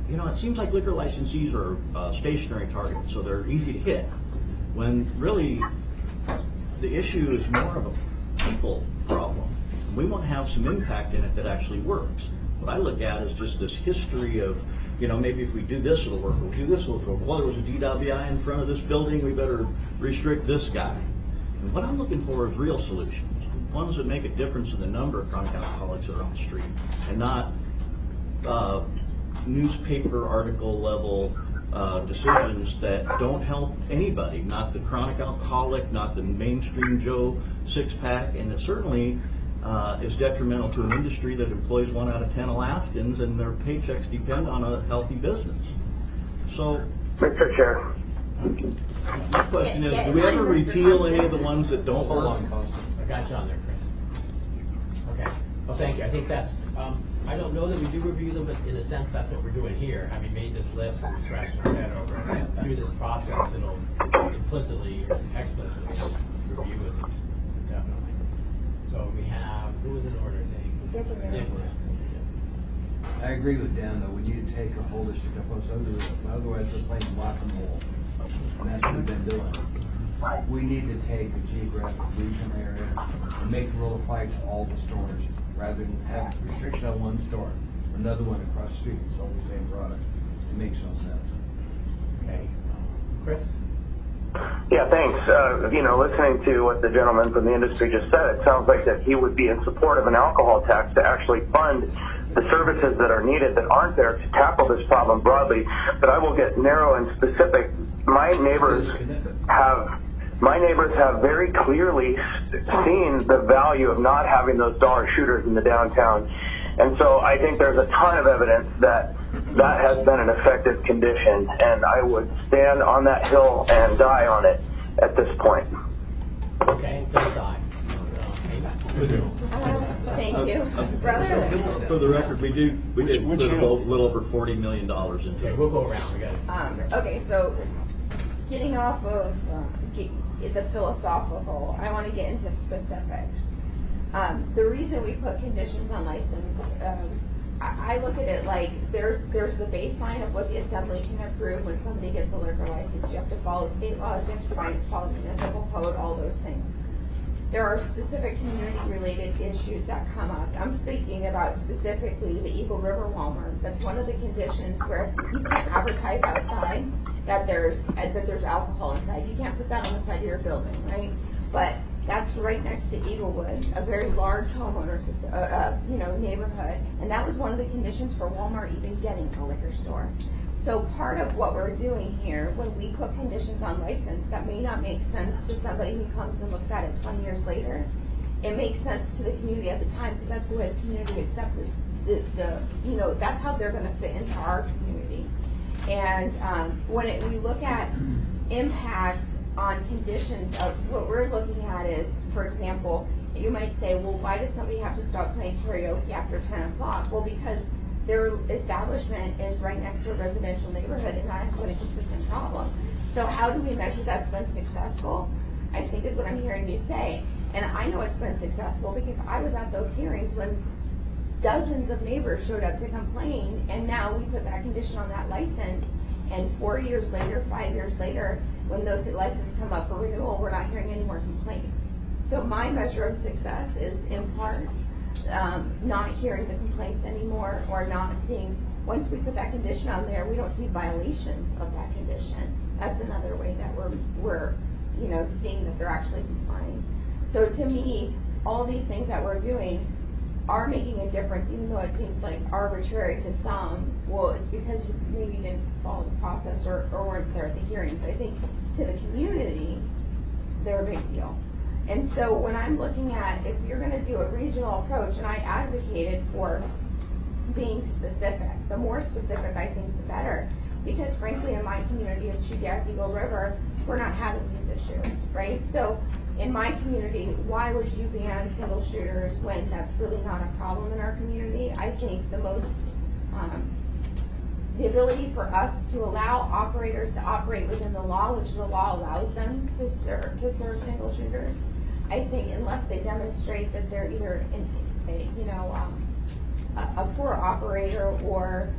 Speaker 17: it seems like liquor licensees are stationary targets, so they're easy to hit, when really the issue is more of a people problem. We want to have some impact in it that actually works. What I look at is just this history of, maybe if we do this, it'll work. We'll do this, it'll work. Well, there was a DWI in front of this building, we better restrict this guy. And what I'm looking for is real solutions, ones that make a difference in the number of chronic alcoholics that are on the street, and not newspaper article level decisions that don't help anybody, not the chronic alcoholic, not the mainstream Joe six-pack, and it certainly is detrimental to an industry that employs 1 out of 10 Alaskans, and their paychecks depend on a healthy business. So,
Speaker 5: Mr. Chair.
Speaker 17: my question is, do we ever repeal any of the ones that don't work?
Speaker 1: Hold on, I got you on there, Chris. Okay, well, thank you. I think that's, I don't know that we do review them, but in a sense, that's what we're doing here. Having made this list and scratching our head over it, through this process, it'll implicitly or explicitly review it, definitely. So we have, who was in order, Nick?
Speaker 10: I agree with Dan, though, we need to take a holistic approach, otherwise we're playing whack and roll, and that's what we've been doing. We need to take a geographic region area and make the rule apply to all the stores, rather than have restriction on one store, another one across the street, sell the same product. It makes no sense.
Speaker 1: Okay, Chris?
Speaker 5: Yeah, thanks. Listening to what the gentleman from the industry just said, it sounds like that he would be in support of an alcohol tax to actually fund the services that are needed that aren't there to tackle this problem broadly. But I will get narrow and specific. My neighbors have very clearly seen the value of not having those dollar shooters in the downtown. And so I think there's a ton of evidence that that has been an effective condition, and I would stand on that hill and die on it at this point.
Speaker 1: Okay, don't die.
Speaker 8: Thank you.
Speaker 17: For the record, we did put a little over $40 million into it.
Speaker 1: Okay, we'll go around. We got it.
Speaker 8: Okay, so getting off of the philosophical, I want to get into specifics. The reason we put conditions on license, I look at it like there's the baseline of what the assembly can approve when somebody gets a liquor license. You have to follow state laws, you have to follow municipal code, all those things. There are specific community-related issues that come up. I'm speaking about specifically the Eagle River Walmart. That's one of the conditions where you can't advertise outside that there's alcohol inside. You can't put that on the side of your building, right? But that's right next to Eaglewood, a very large homeowner neighborhood, and that was one of the conditions for Walmart even getting a liquor store. So part of what we're doing here, when we put conditions on license, that may not make sense to somebody who comes and looks at it 20 years later. It makes sense to the community at the time because that's the way the community accepted that's how they're going to fit into our community. And when we look at impact on conditions, what we're looking at is, for example, you might say, well, why does somebody have to start playing karaoke after 10 o'clock? Well, because their establishment is right next to a residential neighborhood, and that has been a consistent problem. So how do we measure that's been successful? I think is what I'm hearing you say. And I know it's been successful because I was at those hearings when dozens of neighbors showed up to complain, and now we put that condition on that license, and 4 years later, 5 years later, when those licenses come up for renewal, we're not hearing any more complaints. So my measure of success is in part not hearing the complaints anymore, or not seeing, once we put that condition on there, we don't see violations of that condition. That's another way that we're seeing that they're actually complying. So to me, all these things that we're doing are making a difference, even though it seems like arbitrary to some. Well, it's because you maybe didn't follow the process or weren't there at the hearings. I think to the community, they're a big deal. And so when I'm looking at, if you're going to do a regional approach, and I advocated for being specific, the more specific I think the better. Because frankly, in my community of Chudiak Eagle River, we're not having these issues, right? So in my community, why would you ban single shooters when that's really not a problem in our community? I think the most, the ability for us to allow operators to operate within the law, which the law allows them to serve single shooters, I think unless they demonstrate that they're either a poor operator or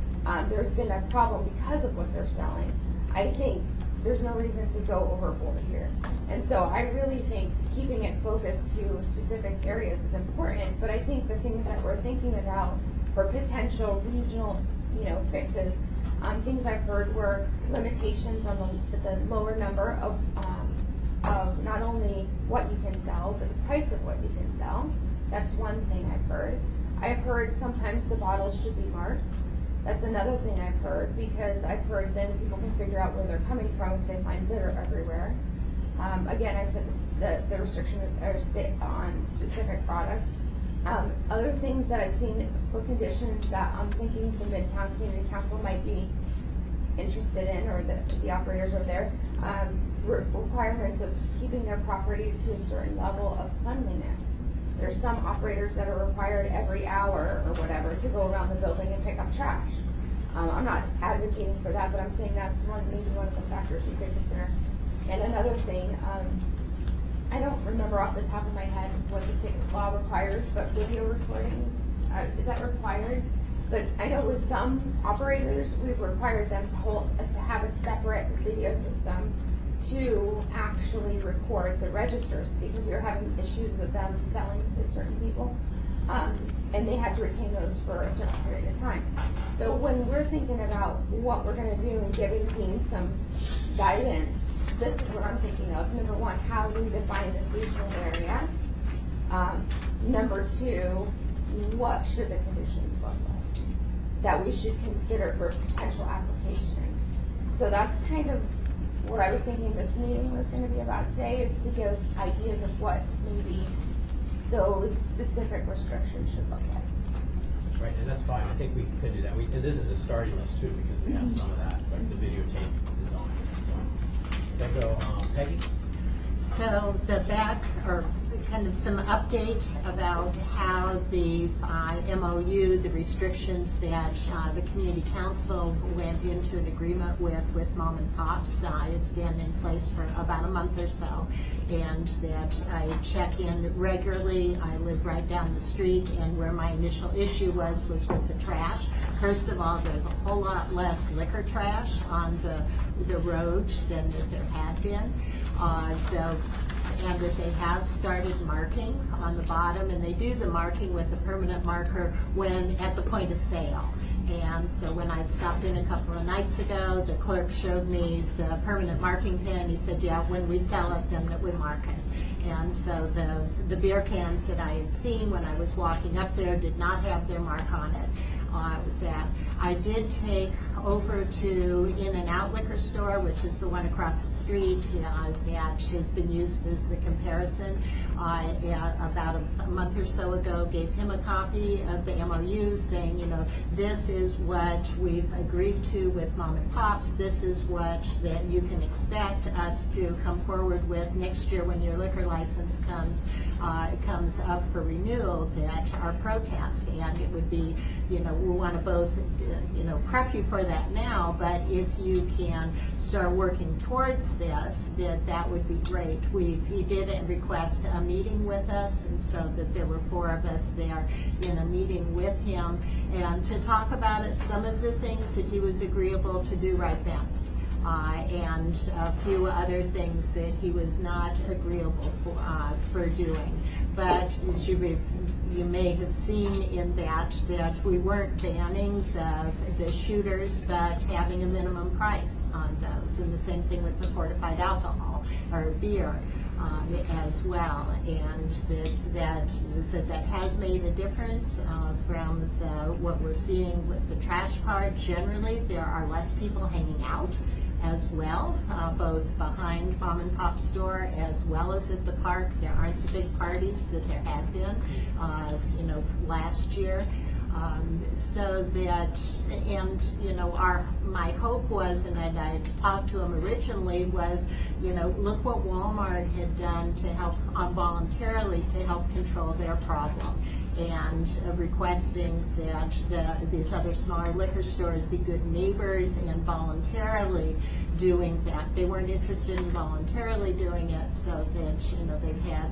Speaker 8: there's been a problem because of what they're selling, I think there's no reason to go overboard here. And so I really think keeping it focused to specific areas is important, but I think the things that we're thinking about for potential regional, fixes, things I've heard were limitations on the lower number of not only what you can sell, but the price of what you can sell. That's one thing I've heard. I've heard sometimes the bottles should be marked. That's another thing I've heard, because I've heard then people can figure out where they're coming from if they find litter everywhere. Again, I said the restriction on specific products. Other things that I've seen for conditions that I'm thinking the Midtown Community Council might be interested in, or the operators are there, requirements of keeping their property to a certain level of cleanliness. There's some operators that are required every hour or whatever to go around the building and pick up trash. I'm not advocating for that, but I'm saying that's maybe one of the factors we could consider. And another thing, I don't remember off the top of my head what the state law requires, but video recordings, is that required? But I know with some operators, we've required them to have a separate video system to actually record the registers, because we were having issues with them selling to certain people, and they had to retain those for a certain period of time. So when we're thinking about what we're going to do and giving teams some guidance, this is what I'm thinking of. Number one, how do we define this regional area? Number two, what should the conditions look like that we should consider for potential application? So that's kind of what I was thinking this meeting was going to be about today, is to give ideas of what maybe those specific restrictions should look like.
Speaker 1: Right, and that's fine. I think we could do that. And this is a starting list too, because we have some of that, like the videotape is on it. So, go, Peggy?
Speaker 12: So the back, or kind of some update about how the MOU, the restrictions that the community council went into an agreement with mom and pops. It's been in place for about a month or so, and that I check in regularly. I live right down the street, and where my initial issue was with the trash. First of all, there's a whole lot less liquor trash on the roads than there had been. And that they have started marking on the bottom, and they do the marking with a permanent marker when at the point of sale. And so when I stopped in a couple of nights ago, the clerk showed me the permanent marking pen. He said, yeah, when we sell it, then that we mark it. And so the beer cans that I had seen when I was walking up there did not have their mark on it. That I did take over to In-N-Out liquor store, which is the one across the street, that has been used as the comparison. About a month or so ago, gave him a copy of the MOU saying, this is what we've agreed to with mom and pops. This is what that you can expect us to come forward with next year when your liquor license comes up for renewal, that our protest, and it would be, we want to both, prep you for for that now, but if you can start working towards this, that would be great. He did request a meeting with us, and so that there were 4 of us there in a meeting with him, and to talk about it, some of the things that he was agreeable to do right then. And a few other things that he was not agreeable for doing. But as you may have seen in that we weren't banning the shooters, but having a minimum price on those. And the same thing with the fortified alcohol or beer as well. And that has made a difference from what we're seeing with the trash part. Generally, there are less people hanging out as well, both behind Mom and Pop store as well as at the park. There aren't the big parties that there had been, last year. So that, and my hope was, and I talked to him originally, was, look what Walmart had done to help voluntarily to help control their problem, and requesting that these other smaller liquor stores be good neighbors and voluntarily doing that. They weren't interested in voluntarily doing it, so that they've had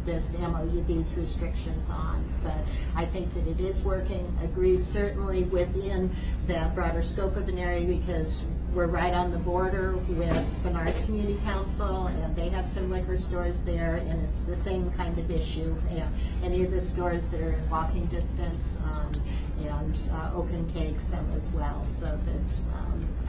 Speaker 12: this MOU, these restrictions on. But I think that it is working. Agrees certainly within the broader scope of an area, because we're right on the border with Bernard Community Council, and they have some liquor stores there, and it's the same kind of issue. Any of the stores that are in walking distance, and Open Cake, some as well. So that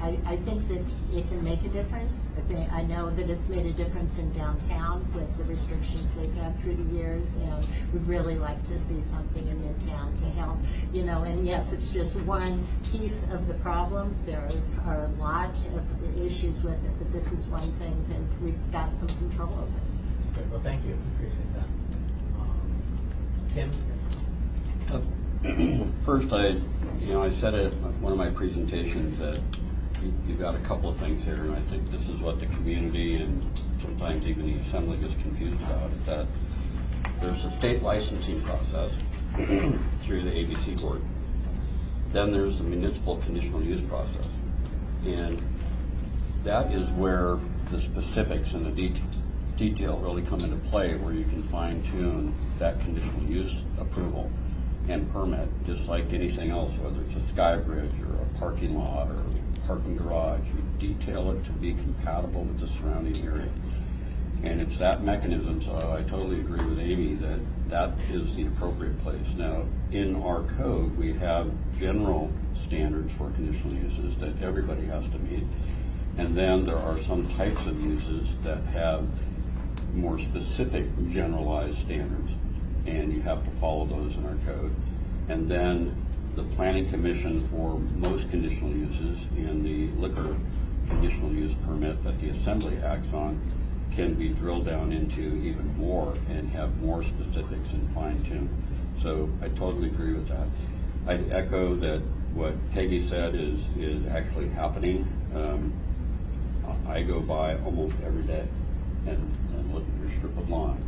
Speaker 12: I think that it can make a difference. I know that it's made a difference in downtown with the restrictions they've had through the years, and we'd really like to see something in Midtown to help. And yes, it's just one piece of the problem. There are a lot of issues with it, but this is one thing that we've got some control over.
Speaker 1: Okay, well, thank you. Appreciate that. Tim?
Speaker 13: First, I said it in one of my presentations that you've got a couple of things here, and I think this is what the community and sometimes even the assembly gets confused about, is that there's a state licensing process through the ABC board. Then there's the municipal conditional use process. And that is where the specifics and the detail really come into play, where you can fine tune that conditional use approval and permit, just like anything else, whether it's a sky bridge or a parking lot or a parking garage. You detail it to be compatible with the surrounding area. And it's that mechanism, so I totally agree with Amy that that is the appropriate place. Now, in our code, we have general standards for conditional uses that everybody has to meet. And then there are some types of uses that have more specific generalized standards, and you have to follow those in our code. And then the Planning Commission for most conditional uses and the liquor conditional use permit that the Assembly acts on can be drilled down into even more and have more specifics and fine-tune. So I totally agree with that. I'd echo that what Peggy said is actually happening. I go by almost every day and look at your strip of lawn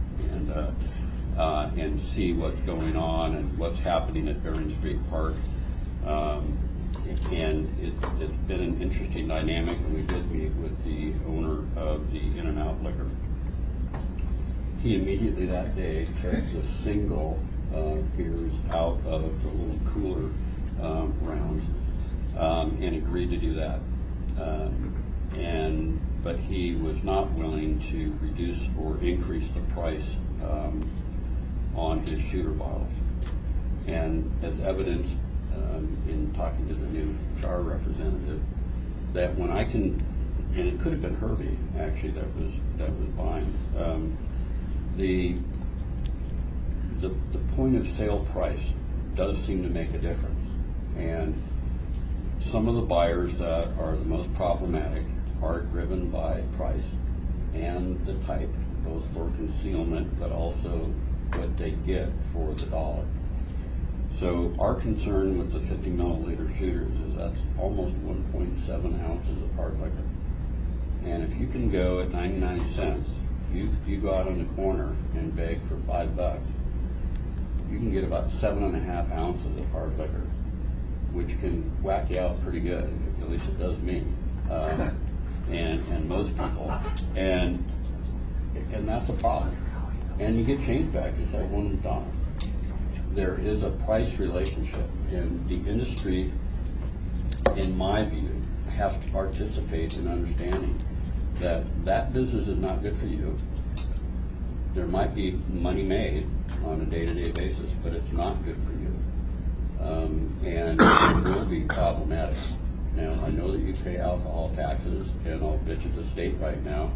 Speaker 13: and see what's going on and what's happening at Bering Street Park. And it's been an interesting dynamic, and we did meet with the owner of the In-N-Out Liquor. He immediately that day took the single beers out of the little cooler rounds and agreed to do that. But he was not willing to reduce or increase the price on his shooter bottles. And as evidenced in talking to the new SHAR representative, that when I can, and it could have been Herbie actually that was buying, the point of sale price does seem to make a difference. And some of the buyers that are the most problematic are driven by price and the type, both for concealment but also what they get for the dollar. So our concern with the 50 milliliter shooters is that's almost 1.7 ounces of hard liquor. And if you can go at 99 cents, if you go out on the corner and beg for $5, you can get about 7.5 ounces of hard liquor. which can whack you out pretty good, at least it does me, and most people, and that's a problem. And you get change back, just like one with Donna. There is a price relationship, and the industry, in my view, has to participate in understanding that that business is not good for you. There might be money made on a day-to-day basis, but it's not good for you. And it will be problematic. Now, I know that you pay alcohol taxes, and I'll bitch at the state right now,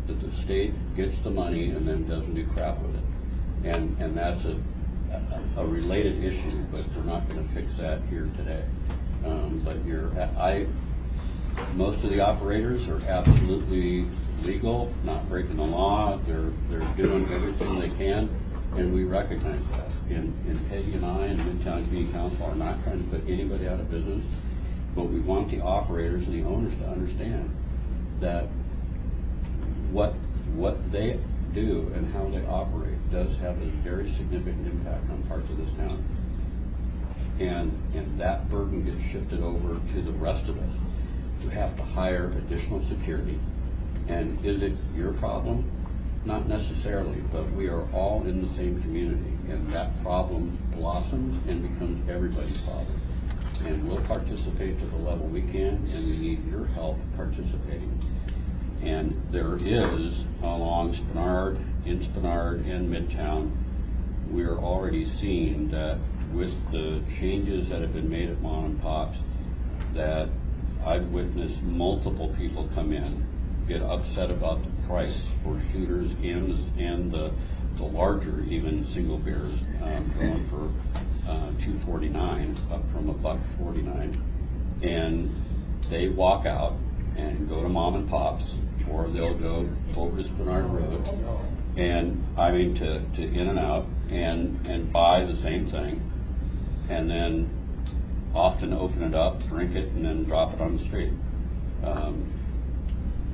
Speaker 13: that the state gets the money and then doesn't do crap with it. And that's a related issue, but we're not gonna fix that here today. But most of the operators are absolutely legal, not breaking the law. They're doing everything they can, and we recognize that. And Peggy and I and Midtown Community Council are not trying to put anybody out of business, but we want the operators and the owners to understand that what they do and how they operate does have a very significant impact on parts of this town. And that burden gets shifted over to the rest of us who have to hire additional security. And is it your problem? Not necessarily, but we are all in the same community, and that problem blossoms and becomes everybody's problem. And we'll participate to the level we can, and we need your help participating. And there is, along Spenard, in Spenard and Midtown, we're already seeing that with the changes that have been made at mom and pops, that I've witnessed multiple people come in, get upset about the price for shooters and the larger, even single beers, going for $2.49 up from $1.49, and they walk out and go to mom and pops, or they'll go over to Spenard Road, and I mean to In-N-Out and buy the same thing, and then often open it up, drink it, and then drop it on the street.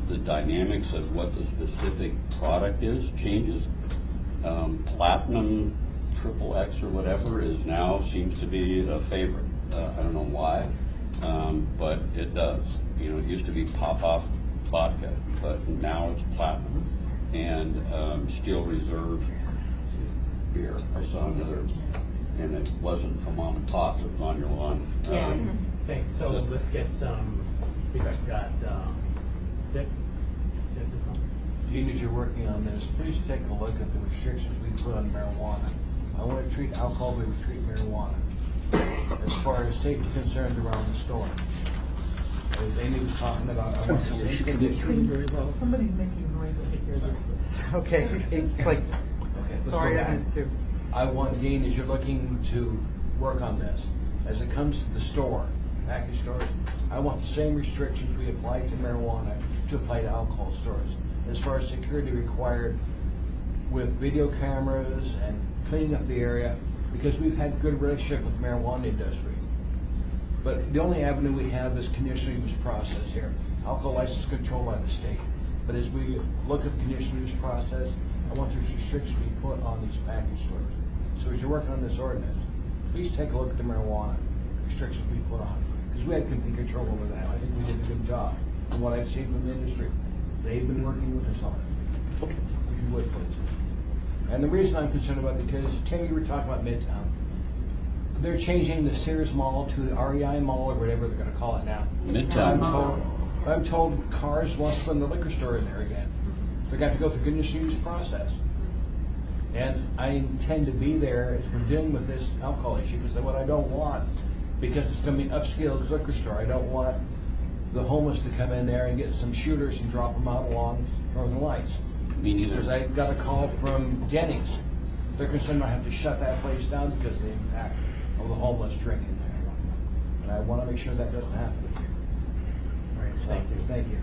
Speaker 13: The dynamics of what the specific product is changes. Platinum, XXX or whatever is now seems to be a favorite. I don't know why, but it does. You know, it used to be pop-off vodka, but now it's platinum. And Steel Reserve beer. I saw another, and it wasn't from mom and pop, it was on your lawn.
Speaker 12: Yeah.
Speaker 1: Thanks, so let's get some, we've got Dick.
Speaker 10: Gene, as you're working on this, please take a look at the restrictions we put on marijuana. I want to treat alcohol the way we treat marijuana. As far as safety concerns around the store. As Amy was talking about, I want the same condition.
Speaker 7: Somebody's making noise over here. Okay, it's like, sorry, I missed you.
Speaker 10: I want, Dean, as you're looking to work on this, as it comes to the store, package stores, I want the same restrictions we apply to marijuana to apply to alcohol stores. As far as security required with video cameras and cleaning up the area, because we've had good relationship with the marijuana industry. But the only avenue we have is conditional use process here. Alcohol license controlled by the state. But as we look at the conditional use process, I want those restrictions to be put on these package stores. So as you're working on this ordinance, please take a look at the marijuana restrictions we put on. Because we had complete control over that. I think we did a good job. From what I've seen from the industry, they've been working with us on it. Okay. If you would, please. And the reason I'm concerned about it, because Tim, you were talking about Midtown. They're changing the Sears Mall to the REI Mall or whatever they're going to call it now.
Speaker 13: Midtown.
Speaker 10: I'm told cars want to put the liquor store in there again. They're going to have to go through conditional use process. And I intend to be there as we're dealing with this alcohol issue, because what I don't want, because it's going to be an upscale liquor store, I don't want the homeless to come in there and get some shooters and drop them out along Northern Lights.
Speaker 13: Me neither.
Speaker 10: Because I got a call from Denny's. They're concerned I have to shut that place down because of the impact of the homeless drinking there. And I want to make sure that doesn't happen.
Speaker 1: All right, thank you.
Speaker 10: Thank you.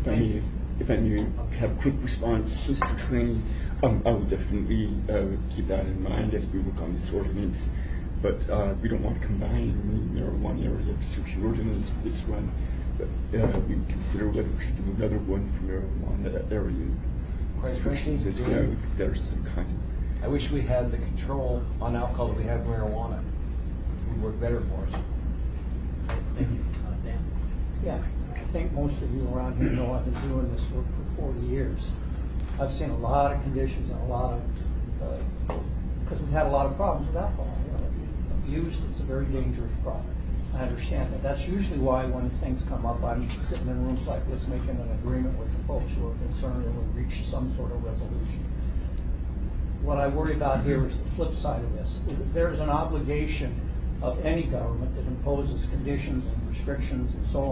Speaker 1: Dan?
Speaker 18: If I may have a quick response, Mr. Trainee, I will definitely keep that in mind as we work on this ordinance. But we don't want to combine marijuana area restriction ordinance for this one. But we consider whether we should do another one for marijuana area restrictions as well. There's some kind of.
Speaker 10: I wish we had the control on alcohol that we have marijuana. work better for us.
Speaker 1: Thank you. Dan?
Speaker 16: Yeah, I think most of you around here know I've been doing this work for 40 years. I've seen a lot of conditions and a lot of, because we've had a lot of problems with alcohol. You know, abused, it's a very dangerous product. I understand that. That's usually why when things come up, I'm sitting in rooms like this making an agreement with the folks who are concerned and we'll reach some sort of resolution. What I worry about here is the flip side of this. There's an obligation of any government that imposes conditions and restrictions and so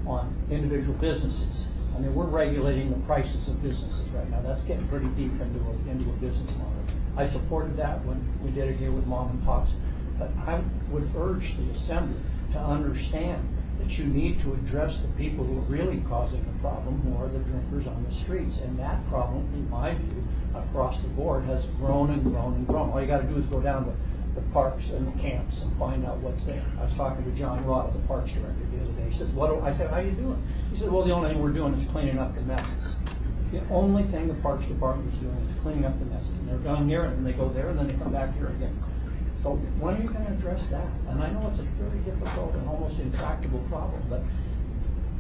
Speaker 16: on individual businesses. I mean, we're regulating the prices of businesses right now. That's getting pretty deep into a business model. I supported that when we did it here with mom and pops. But I would urge the Assembly to understand that you need to address the people who are really causing the problem, who are the drinkers on the streets. And that problem, in my view, across the board has grown and grown and grown. All you got to do is go down to the parks and the camps and find out what's there. I was talking to John Rod, the parks director, the other day. He says, I said, how are you doing? He said, well, the only thing we're doing is cleaning up the messes. The only thing the Parks Department is doing is cleaning up the messes. And they're done here, and then they go there, and then they come back here again. So when are you going to address that? And I know it's a very difficult and almost intractable problem, but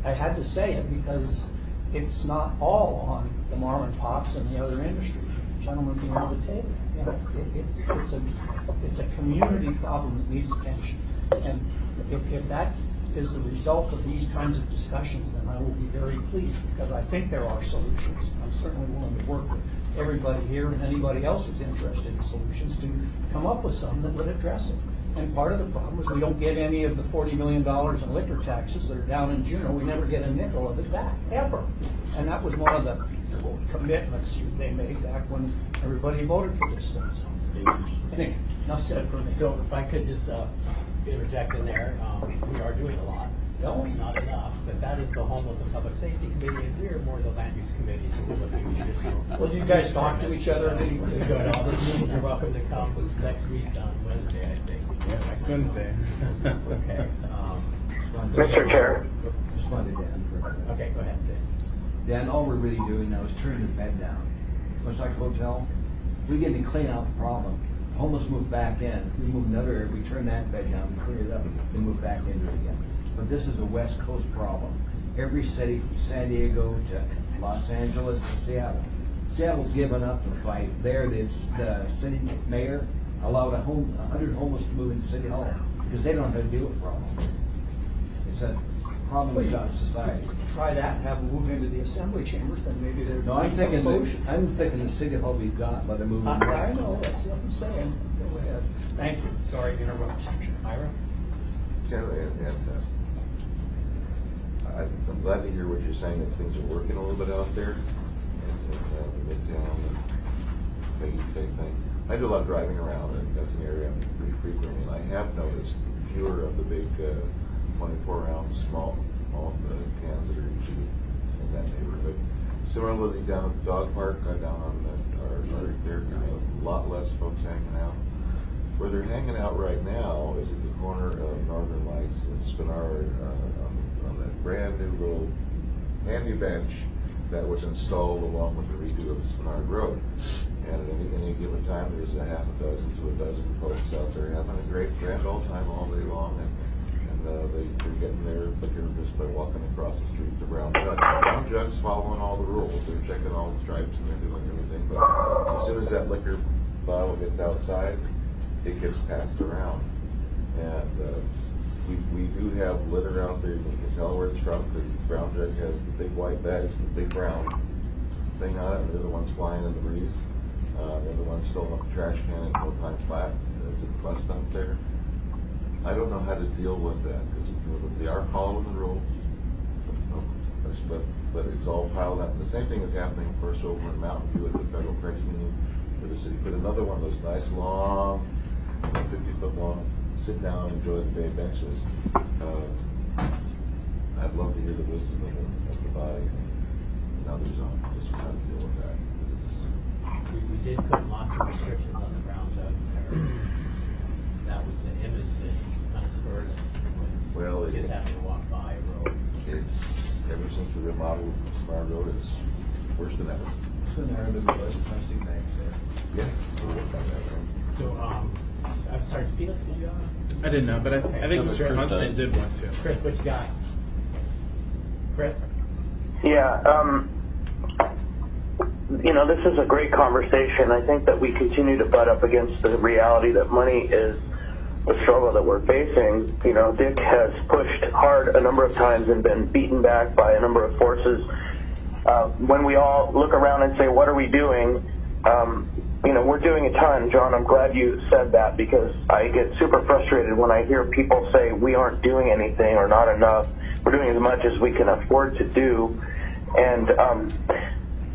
Speaker 16: I had to say it because it's not all on the mom and pops and the other industries. Gentlemen behind the table. You know, it's a community problem that needs attention. And if that is the result of these kinds of discussions, then I will be very pleased because I think there are solutions. I'm certainly willing to work with everybody here and anybody else who's interested in solutions to come up with some that would address it. And part of the problem is we don't get any of the $40 million in liquor taxes that are down in Juneau. We never get a nickel of it back, ever. And that was one of the commitments they made back when everybody voted for this thing. So, anyway, enough said for me.
Speaker 1: So if I could just interject in there, we are doing a lot. No, not enough, but that is the Homeless and Public Safety Committee, and we're more the Land Use Committee, so we're looking at additional.
Speaker 16: Well, do you guys talk to each other?
Speaker 1: You're welcome to come next week on Wednesday, I think.
Speaker 15: Yeah, next Wednesday.
Speaker 1: Okay.
Speaker 5: Mr. Chair.
Speaker 10: Respond to Dan for a minute.
Speaker 1: Okay, go ahead.
Speaker 10: Dan, all we're really doing now is turning the bed down. Much like a hotel, we get to clean out the problem. Homeless move back in, we move another area, we turn that bed down, we clean it up, and move back into it again. But this is a West Coast problem. Every city from San Diego to Los Angeles to Seattle. Seattle's given up the fight. There, the city mayor allowed 100 homeless to move into City Hall because they don't know how to deal with problems. It's a problem we've got in society.
Speaker 16: Try that and have them move into the assembly chambers, then maybe there's
Speaker 10: No, I'm thinking
Speaker 16: solution.
Speaker 10: the City Hall we've got, let them move in.
Speaker 16: I know, that's what I'm saying. Go ahead. Thank you. Sorry to interrupt, Mr. Chair. Ira?
Speaker 9: I'm glad to hear what you're saying, that things are working a little bit out there in Midtown and making the same thing. I do a lot of driving around, and that's an area I'm pretty frequently, and I have noticed fewer of the big 24-ounce small cans that are usually in that neighborhood. Similarly, down at the dog park, down on there are a lot less folks hanging out. Where they're hanging out right now is at the corner of Northern Lights and Spinard on that brand new little handy bench that was installed along with the redo of the Spinard Road. And at any given time, there's a half a dozen to a dozen folks out there having a great grand old time all day long. And they're getting their liquor just by walking across the street to Brown Jug. Brown Jug's following all the rules. They're checking all the stripes and they're doing everything. But as soon as that liquor bottle gets outside, it gets passed around. And we do have litter out there. You can tell where it's from because Brown Jug has the big white bags with the big brown thing on it, and they're the ones flying in the breeze. They're the ones filling up the trash can at no time flat. There's a bus dump there. I don't know how to deal with that because they are following the rules, but it's all piled up. The same thing is happening, of course, over in Mountain View at the Federal Credit Union for the city. Put another one of those nice long, 50-foot long, sit down, enjoy the day benches. I'd love to hear the wisdom of the body and others on just how to deal with that.
Speaker 1: We did put lots of restrictions on the Brown Jug there. That was an image that kind of spurred us when kids having to walk by a road.
Speaker 9: It's ever since we remodeled Spar Road, it's worse than ever.
Speaker 10: So there are the bus, I see banks there.
Speaker 9: Yes, we'll work on that, right?
Speaker 1: So I'm sorry, Felix, did you have?
Speaker 15: I didn't know, but I think
Speaker 1: No,
Speaker 15: Mr.
Speaker 1: Chris
Speaker 15: Constant
Speaker 1: does.
Speaker 15: did want to.
Speaker 1: Chris, what you got? Chris?
Speaker 5: Yeah, you know, this is a great conversation. I think that we continue to butt up against the reality that money is the struggle that we're facing. You know, Dick has pushed hard a number of times and been beaten back by a number of forces. When we all look around and say, what are we doing? You know, we're doing a ton. John, I'm glad you said that, because I get super frustrated when I hear people say we aren't doing anything or not enough. We're doing as much as we can afford to do. And,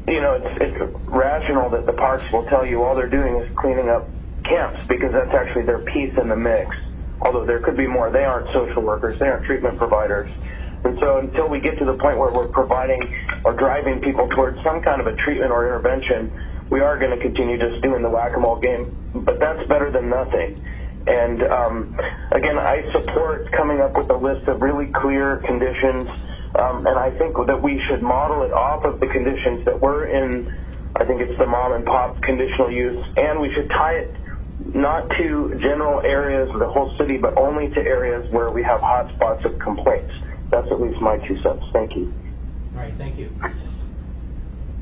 Speaker 5: you know, it's rational that the parks will tell you all they're doing is cleaning up camps, because that's actually their piece in the mix. Although there could be more. They aren't social workers. They aren't treatment providers. And so until we get to the point where we're providing or driving people towards some kind of a treatment or intervention, we are going to continue just doing the whack-a-mole game. But that's better than nothing. And again, I support coming up with a list of really clear conditions. And I think that we should model it off of the conditions that we're in. I think it's the mom and pop conditional use. And we should tie it not to general areas of the whole city, but only to areas where we have hot spots of complaints. That's at least my 2 cents. Thank you.
Speaker 1: All right, thank you.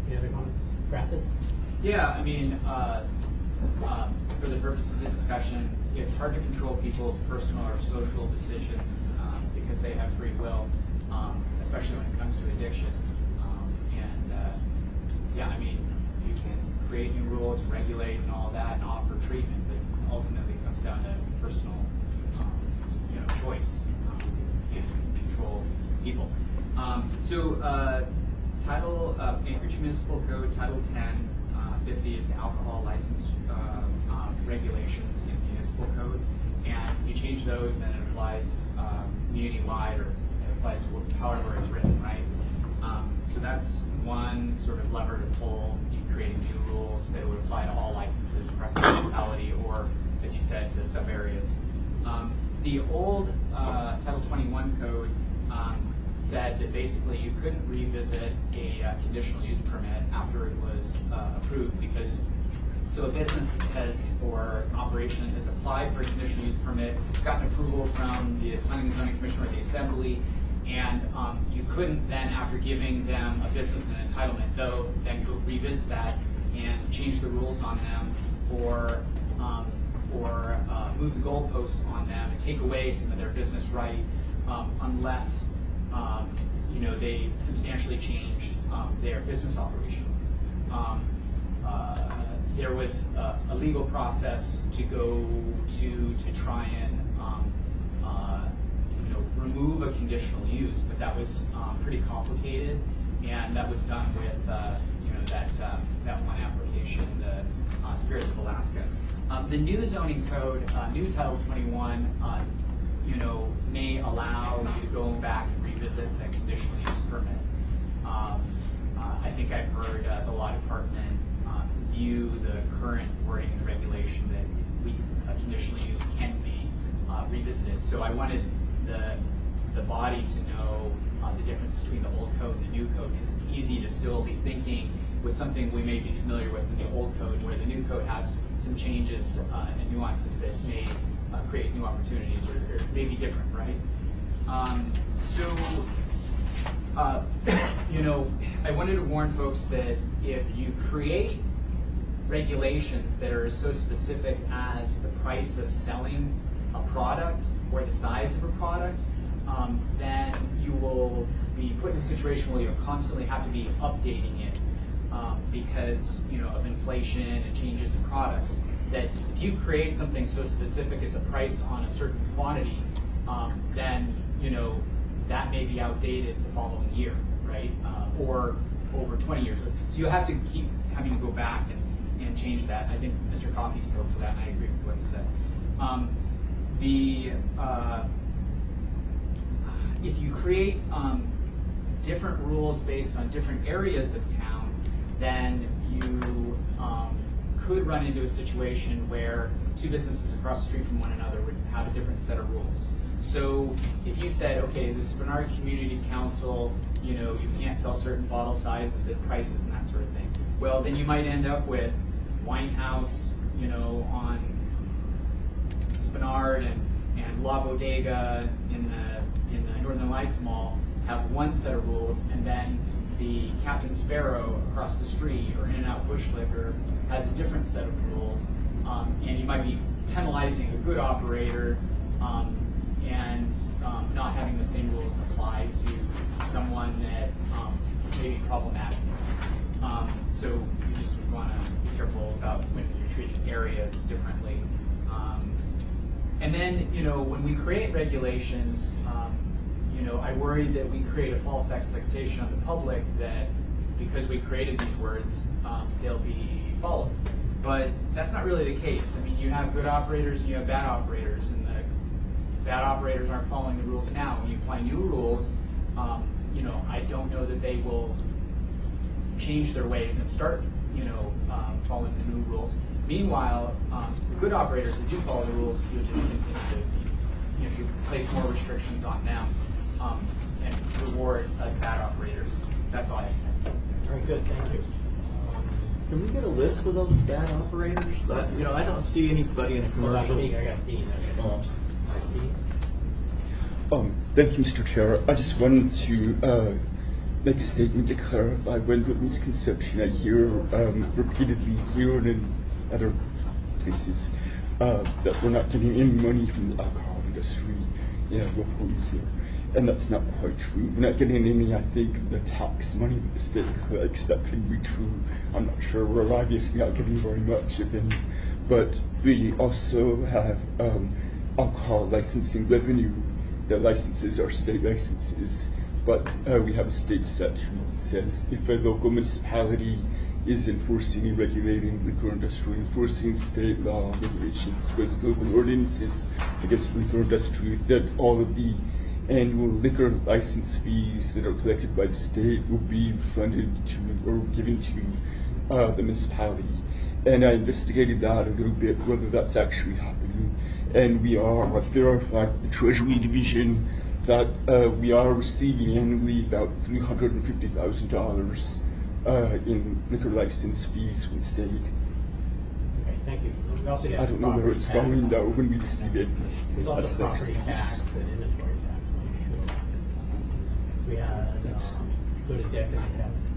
Speaker 1: Any other comments? Francis?
Speaker 19: Yeah, I mean, for the purpose of the discussion, it's hard to control people's personal or social decisions because they have free will, especially when it comes to addiction. Yeah, I mean, you can create new rules, regulate and all that, and offer treatment, but ultimately it comes down to personal, choice. You can't control people. Title Anchorage Municipal Code, Title 1050 is the alcohol license regulations in the municipal code, and you change those, then it applies community-wide, or it applies to however it's written, right? So that's one sort of lever to pull in creating new rules that would apply to all licenses across the municipality, or, as you said, the sub-areas. The old Title 21 code said that basically you couldn't revisit a conditional use permit after it was approved, because so a business has, or an operation has applied for a conditional use permit, gotten approval from the Planning and Zoning Commission or the Assembly, and you couldn't then, after giving them a business and entitlement, though, then go revisit that and change the rules on them, or move the goalposts on them and take away some of their business right, unless they substantially changed their business operation. There was a legal process to go to try and remove a conditional use, but that was pretty complicated, and that was done with that one application, the Spirits of Alaska. The new zoning code, new Title 21, may allow you to go back and revisit the conditional use permit. I think I've heard the law department view the current wording and regulation that a conditional use can be revisited. So I wanted the body to know the difference between the old code and the new code, because it's easy to still be thinking with something we may be familiar with in the old code, where the new code has some changes and nuances that may create new opportunities, or may be different, right? I wanted to warn folks that if you create regulations that are so specific as the price of selling a product or the size of a product, then you will be put in a situation where you'll constantly have to be updating it because of inflation and changes in products. That if you create something so specific as a price on a certain quantity, then that may be outdated the following year, right? Or over 20 years. So you have to keep having to go back and change that. I think Mr. Coffey spoke to that, and I agree with what he said. If you create different rules based on different areas of town, then you could run into a situation where two businesses across the street from one another would have a different set of rules. So if you said, okay, this is Bernard Community Council, you can't sell certain bottle sizes at prices and that sort of thing. Well, then you might end up with Winehouse, on Spenard and La Bodega in the Northern Lights Mall have one set of rules, and then the Captain Sparrow across the street or In-N-Out Bush Liquor has a different set of rules, and you might be penalizing a good operator and not having the same rules apply to someone that may be problematic. So you just want to be careful about when you're treating areas differently. And then, when we create regulations, I worry that we create a false expectation on the public that because we created these words, they'll be followed. But that's not really the case. I mean, you have good operators and you have bad operators, and the bad operators aren't following the rules now. When you apply new rules, I don't know that they will change their ways and start, following the new rules. Meanwhile, the good operators that do follow the rules, you'll just continue to, you place more restrictions on them and reward bad operators. That's all I have to say.
Speaker 1: Very good, thank you.
Speaker 17: Can we get a list of those bad operators? I don't see anybody in a
Speaker 1: Hold on,
Speaker 17: commercial.
Speaker 1: I got Dean.
Speaker 18: Thank you, Mr. Chair. I just wanted to make a statement to clarify one good misconception I hear repeatedly here and in other places, that we're not getting any money from the alcohol industry locally here. And that's not quite true. We're not getting any, I think, of the tax money that the state collects. That could be true. I'm not sure. We're obviously not getting very much, if any. But we also have alcohol licensing revenue. The licenses are state licenses. But we have a state statute that says if a local municipality is enforcing and regulating liquor industry, enforcing state law regulations, as local ordinances against the liquor industry, that all of the annual liquor license fees that are collected by the state will be funded to or given to the municipality. And I investigated that a little bit, whether that's actually happening. And we are, I've verified with the Treasury Division that we are receiving annually about $350,000 in liquor license fees from the state.
Speaker 1: Okay, thank you. We also
Speaker 18: I don't know where it's going though when we receive it.
Speaker 1: There's also
Speaker 18: That's
Speaker 1: property tax and inventory tax. We had, go to Dick and tax.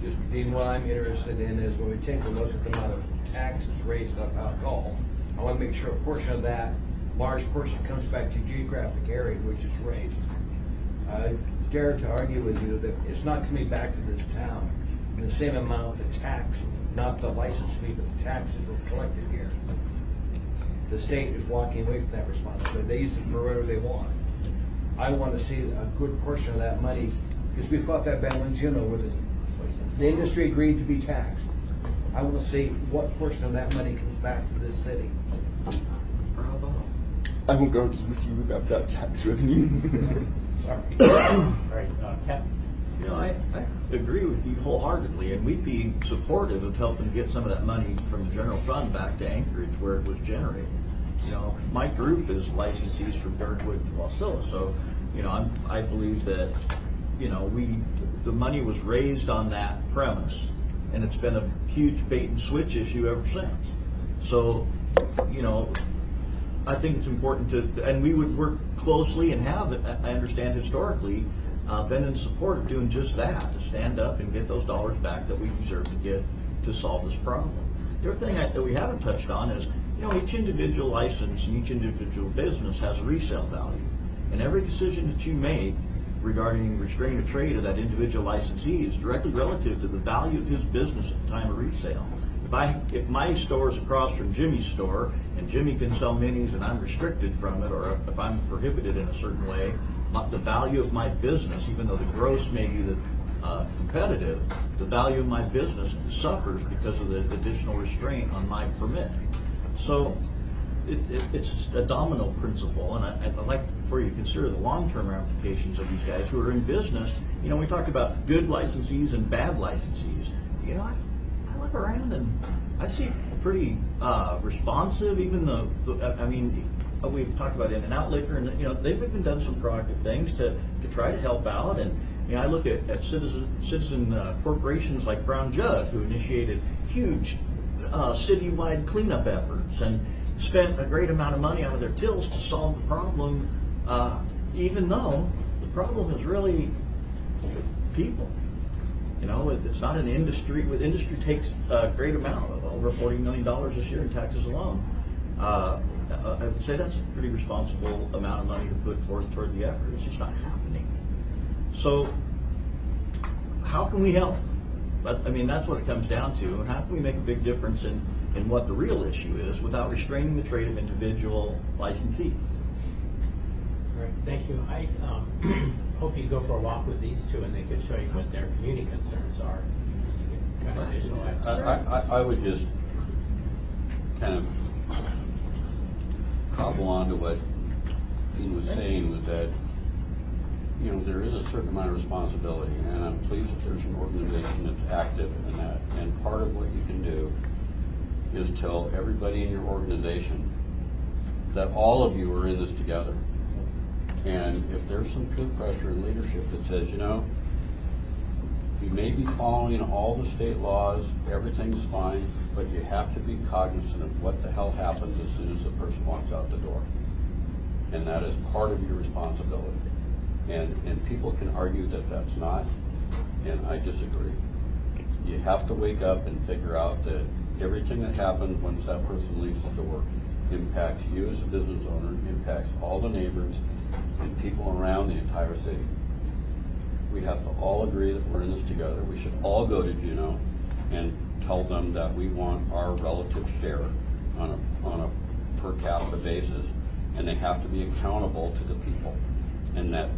Speaker 10: Just, Dean, what I'm interested in is when we take a look at the amount of taxes raised on alcohol, I want to make sure a portion of that, large portion, comes back to geographic area in which it's raised. I dare to argue with you that it's not coming back to this town in the same amount the tax, not the license fee, but the taxes were collected here. The state is walking away from that responsibility. They use it for whatever they want. I want to see a good portion of that money, because we fought that battle in Juneau where the industry agreed to be taxed. I want to see what portion of that money comes back to this city.
Speaker 17: Bravo.
Speaker 18: I won't argue with you about that tax revenue.
Speaker 1: Sorry. All right, Cap.
Speaker 17: I agree with you wholeheartedly, and we'd be supportive of helping get some of that money from the general fund back to Anchorage where it was generated. My group is licensees from Birdwood to Wasilla, so I believe that the money was raised on that premise, and it's been a huge bait and switch issue ever since. So, I think it's important to, and we would work closely and have, I understand historically, been in support of doing just that, to stand up and get those dollars back that we deserve to get to solve this problem. The other thing that we haven't touched on is, each individual license and each individual business has a resale value. And every decision that you make regarding restraining the trade of that individual licensee is directly relative to the value of his business at the time of resale. If my store is across from Jimmy's store and Jimmy can sell minis and I'm restricted from it, or if I'm prohibited in a certain way, the value of my business, even though the gross may be competitive, the value of my business suffers because of the additional restraint on my permit. So it's a domino principle, and I'd like for you to consider the long-term ramifications of these guys who are in business. We talked about good licensees and bad licensees. I look around and I see pretty responsive, even though, we've talked about In-N-Out Liquor, and they've even done some proactive things to try to help out. And I look at citizen corporations like Brown Jug, who initiated huge citywide cleanup efforts, and spent a great amount of money out of their tills to solve the problem, even though the problem is really people. You know, it's not an industry. With industry takes a great amount, of over $40 million this year in taxes alone. I would say that's a pretty responsible amount of money to put forth toward the effort. It's just not happening. So, how can we help? But I mean, that's what it comes down to. How can we make a big difference in what the real issue is without restraining the trade of individual licensees?
Speaker 1: All right, thank you. I hope you go for a walk with these two and they could show you what their community concerns are. You can kind of visualize.
Speaker 13: I would just kind of cobble on to what he was saying, was that, you know, there is a certain amount of responsibility, and I'm pleased that there's an organization that's active in that. And part of what you can do is tell everybody in your organization that all of you are in this together. And if there's some peer pressure and leadership that says, you know, you may be following all the state laws, everything's fine, but you have to be cognizant of what the hell happens as soon as the person walks out the door. And that is part of your responsibility. And people can argue that that's not, and I disagree. You have to wake up and figure out that everything that happens once that person leaves the door impacts you as a business owner, impacts all the neighbors and people around the entire city. We have to all agree that we're in this together. We should all go to Juneau and tell them that we want our relative share on a per capita basis, and they have to be accountable to the people. And that,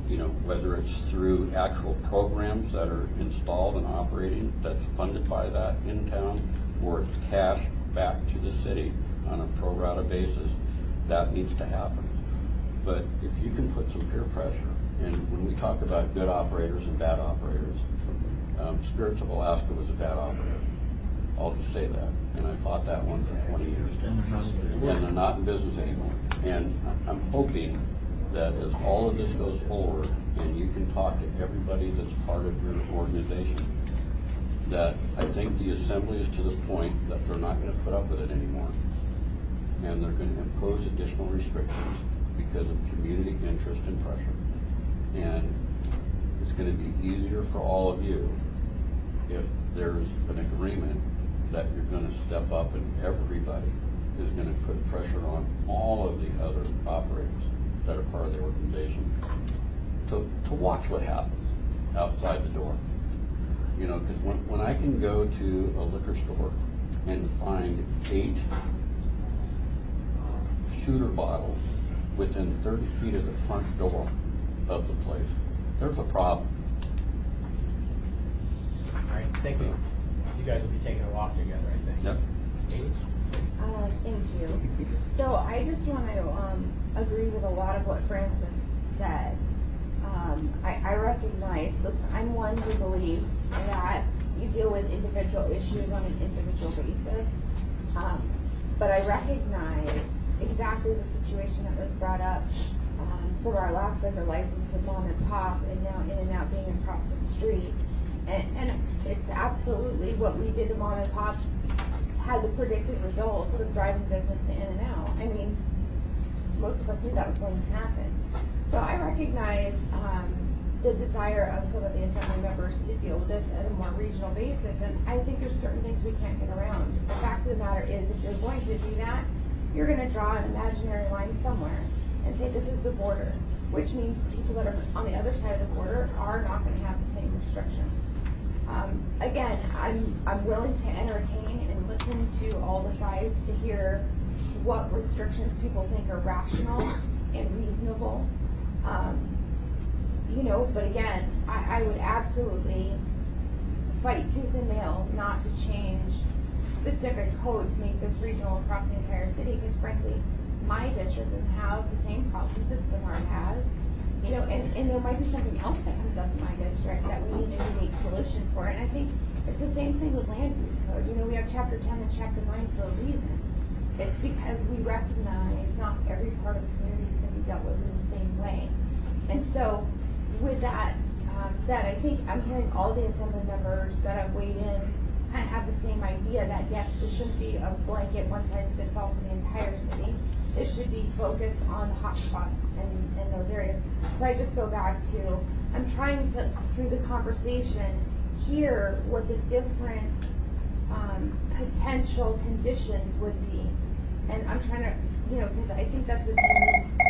Speaker 13: you know, whether it's through actual programs that are installed and operating that's funded by that in town, or it's cash back to the city on a pro rata basis, that needs to happen. But if you can put some peer pressure, and when we talk about good operators and bad operators, Spirits of Alaska was a bad operator. I'll just say that. And I fought that one for 20 years. And they're not in business anymore. And I'm hoping that as all of this goes forward, and you can talk to everybody that's part of your organization, that I think the assembly is to the point that they're not going to put up with it anymore. And they're going to impose additional restrictions because of community interest and pressure. And it's going to be easier for all of you if there's an agreement that you're going to step up and everybody is going to put pressure on all of the other operators that are part of the organization to watch what happens outside the door. You know, because when I can go to a liquor store and find 8 shooter bottles within 30 feet of the front door of the place, there's a problem.
Speaker 1: All right, thank you. You guys will be taking a walk together, I think.
Speaker 13: Yep.
Speaker 8: Thank you. So I just want to agree with a lot of what Francis said. I recognize, listen, I'm one who believes that you deal with individual issues on an individual basis. But I recognize exactly the situation that was brought up for our last liquor license with Mom and Pop, and now In-N-Out being across the street. And it's absolutely what we did to Mom and Pop had the predicted results of driving business to In-N-Out. I mean, most of us knew that was going to happen. So I recognize the desire of some of the assembly members to deal with this at a more regional basis, and I think there's certain things we can't get around. The fact of the matter is, if you're going to do that, you're going to draw an imaginary line somewhere and say this is the border, which means people that are on the other side of the border are not going to have the same restrictions. Again, I'm willing to entertain and listen to all the sides to hear what restrictions people think are rational and reasonable. You know, but again, I would absolutely fight tooth and nail not to change specific code to make this regional across the entire city, because frankly, my district doesn't have the same problems that Spinard has. You know, and there might be something else that comes up in my district that we need a unique solution for. And I think it's the same thing with land use code. You know, we have chapter 10 and chapter 9 for a reason. It's because we recognize not every part of the community is going to be dealt with in the same way. And so with that said, I think I'm hearing all the assembly members that have weighed in kind of have the same idea that yes, this shouldn't be a blanket one size fits all for the entire city. It should be focused on the hot spots in those areas. So I just go back to, I'm trying to, through the conversation, hear what the different potential conditions would be. And I'm trying to, because I think that's what Dean needs to,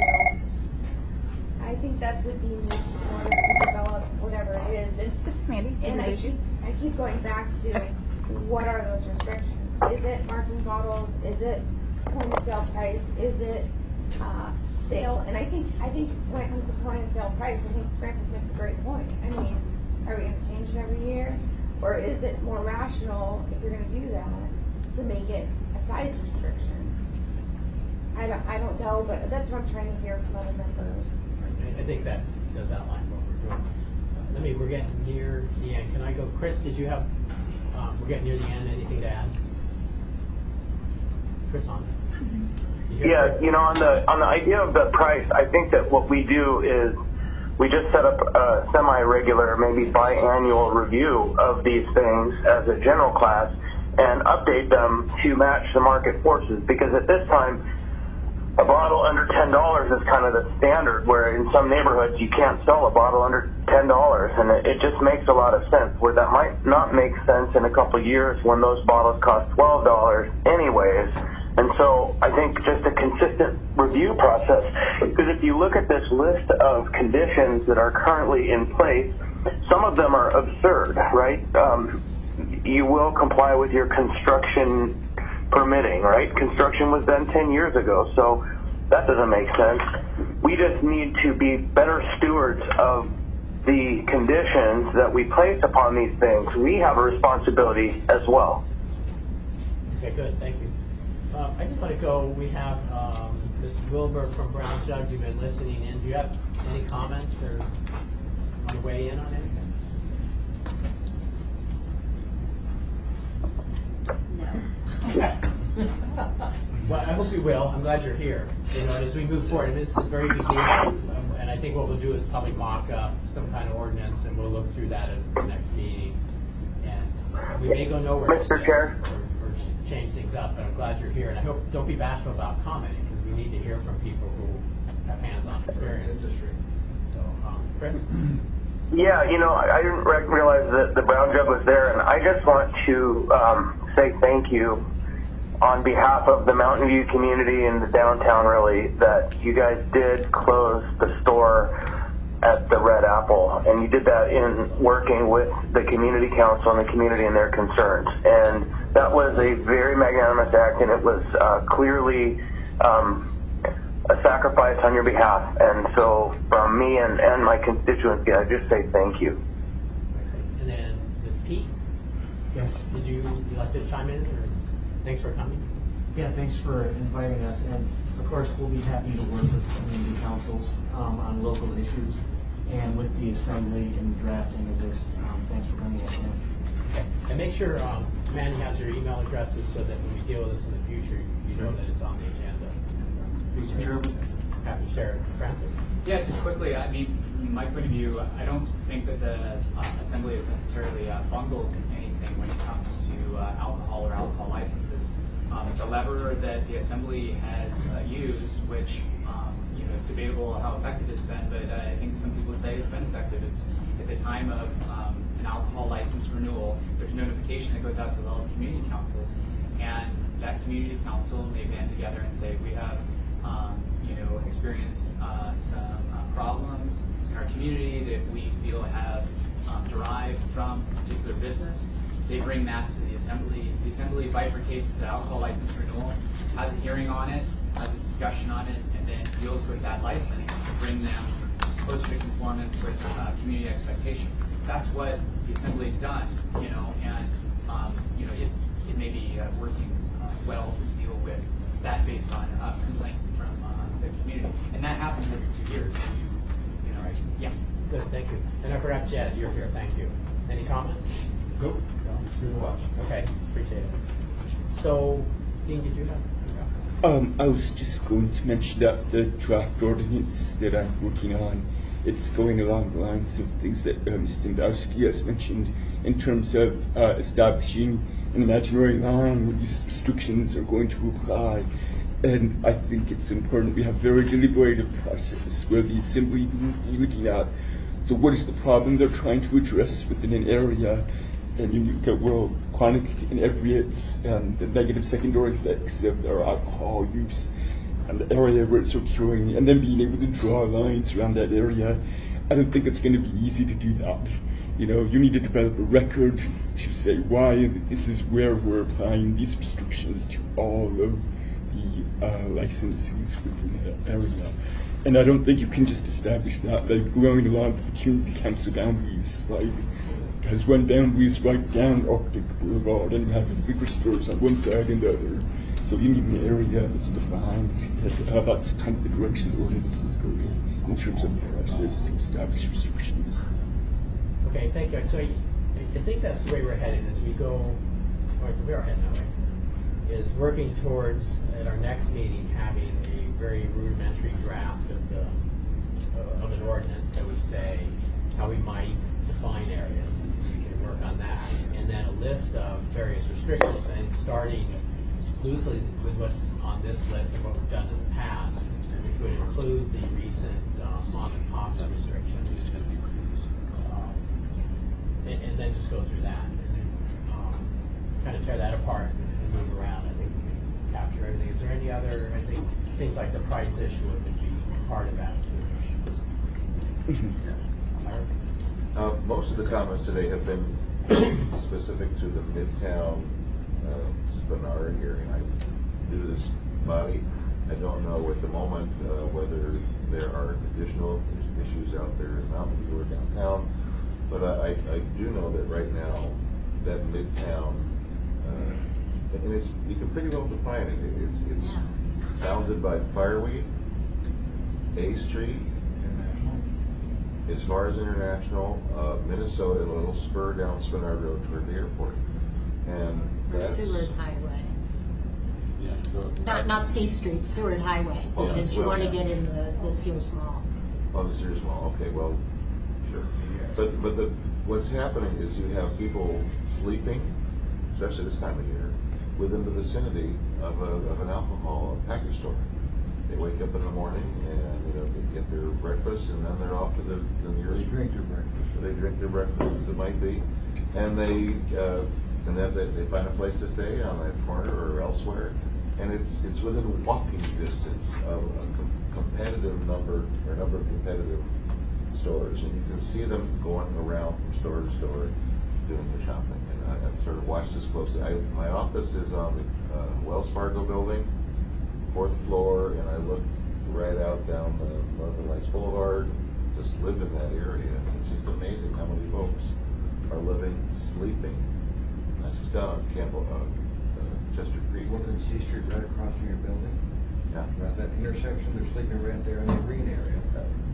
Speaker 8: I think that's what Dean needs in order to develop whatever it is. And
Speaker 6: This is Mandy.
Speaker 8: and I keep going back to what are those restrictions? Is it marking bottles? Is it point of sale price? Is it sale? And I think when it comes to point of sale price, I think Francis makes a great point. I mean, are we going to change it every year, or is it more rational if you're going to do that to make it a size restriction? I don't know, but that's what I'm trying to hear from other members.
Speaker 1: I think that does outline what we're doing. We're getting near the end. Can I go, Chris, did you have, we're getting near the end, anything to add? Chris on.
Speaker 5: Yeah, on the idea of the price, I think that what we do is we just set up a semi-regular, maybe biannual review of these things as a general class and update them to match the market forces, because at this time, a bottle under $10 is kind of the standard, where in some neighborhoods you can't sell a bottle under $10, and it just makes a lot of sense, where that might not make sense in a couple of years when those bottles cost $12 anyways. And so I think just a consistent review process, because if you look at this list of conditions that are currently in place, some of them are absurd, right? You will comply with your construction permitting, right? Construction was done 10 years ago, so that doesn't make sense. We just need to be better stewards of the conditions that we place upon these things. We have a responsibility as well.
Speaker 1: Okay, good, thank you. I just want to go, we have Mr. Wilbur from Brown Jug, you've been listening in. Do you have any comments or want to weigh in on anything? Well, I hope you will. I'm glad you're here. And as we move forward, this is very beginning, and I think what we'll do is probably mock up some kind of ordinance, and we'll look through that at the next meeting. And we may go nowhere.
Speaker 5: Mr. Chair.
Speaker 1: Or change things up, but I'm glad you're here. And I hope, don't be bashful about commenting, because we need to hear from people who have hands-on experience. So, Chris?
Speaker 5: Yeah, I didn't realize that the Brown Jug was there, and I just want to say thank you on behalf of the Mountain View community and the downtown, really, that you guys did close the store at the Red Apple, and you did that in working with the community council and the community and their concerns. And that was a very magnanimous act, and it was clearly a sacrifice on your behalf. And so from me and my constituency, I just say thank you.
Speaker 1: And then Pete?
Speaker 7: Yes.
Speaker 1: Did you like to chime in? Or thanks for coming.
Speaker 7: Yeah, thanks for inviting us, and of course, we'll be happy to work with community councils on local issues and with the assembly in drafting of this. Thanks for bringing us in.
Speaker 1: Okay. And make sure Manny has your email addresses so that when we deal with this in the future, you know that it's on the agenda.
Speaker 10: Mr. Chairman?
Speaker 1: Happy to share it. Francis?
Speaker 19: Yeah, just quickly, I mean, from my point of view, I don't think that the Assembly has necessarily bungled anything when it comes to alcohol or alcohol licenses. The lever that the Assembly has used, which it's debatable how effective it's been, but I think some people would say it's been effective. Is at the time of an alcohol license renewal, there's notification that goes out to all the community councils, and that community council may band together and say, we have experienced some problems in our community that we feel have derived from a particular business. They bring that to the Assembly. The Assembly bifurcates the alcohol license renewal, has a hearing on it, has a discussion on it, and then deals with that license to bring them closer to conformance with community expectations. That's what the Assembly's done, and it may be working well to deal with that based on a complaint from the community, and that happens every 2 years. Right? Yeah.
Speaker 1: Good, thank you. And I forgot Jed, you're here. Thank you. Any comments?
Speaker 10: Nope.
Speaker 1: Okay, appreciate it. So, Dean, did you have?
Speaker 18: I was just going to mention that the draft ordinance that I'm working on it's going along the lines of things that Mr. Dombrowski has mentioned in terms of establishing an imaginary line where these restrictions are going to apply. And I think it's important we have very deliberative process where the assembly will be looking at, so what is the problem they're trying to address within an area, and you look at, well, chronic inebriates and the negative secondary effects of their alcohol use and the area where it's occurring, and then being able to draw lines around that area. I don't think it's going to be easy to do that. You know, you need to develop a record to say why this is where we're applying these restrictions to all of the licensees within the area. And I don't think you can just establish that by going along with the community council boundaries, right? Because one boundary is right down Arctic Boulevard and you have the liquor stores on one side and the other. So you need an area that's defined. That's kind of the direction the ordinance is going in terms of the process to establish restrictions.
Speaker 1: Okay, thank you. So I think that's the way we're headed as we go, or we are heading that way, is working towards, at our next meeting, having a very rudimentary draft of an ordinance that would say how we might define areas. We can work on that. And then a list of various restrictions, and starting loosely with what's on this list and what we've done in the past, which would include the recent mom and pop restrictions. And then just go through that, and then kind of tear that apart and move around. I think we can capture everything. Is there any other, I think, things like the price issue would be part of that too?
Speaker 9: Most of the comments today have been specific to the Midtown Spenard hearing. I do this body. I don't know at the moment whether there are additional issues out there in Mountain View or downtown, but I do know that right now that Midtown, and it's, you can pretty well define it. It's bounded by Fireweed, A Street, as far as International, Minnesota, a little spur down Spenard Road toward the airport. And that's
Speaker 12: Seward Highway. Not C Street, Seward Highway, because you want to get in the Sears Mall.
Speaker 9: Oh, the Sears Mall, okay, well, sure. But what's happening is you have people sleeping, especially this time of year, within the vicinity of an alcohol package store. They wake up in the morning and they get their breakfast, and then they're off to the nearest. They drink their breakfast. They drink their breakfast, as it might be, and then they find a place to stay on that corner or elsewhere, and it's within walking distance of a competitive number of competitive stores, and you can see them going around from store to store doing the shopping. And I've sort of watched this closely. My office is on the Wells Fargo building, 4th floor, and I look right out down the Northern Lights Boulevard, just live in that area. It's just amazing how many folks are living, sleeping, not just down on Campbell, Chester Creek.
Speaker 10: Looking C Street right across from your building.
Speaker 9: Yeah.
Speaker 10: Right at that intersection, they're sleeping right there in the green area.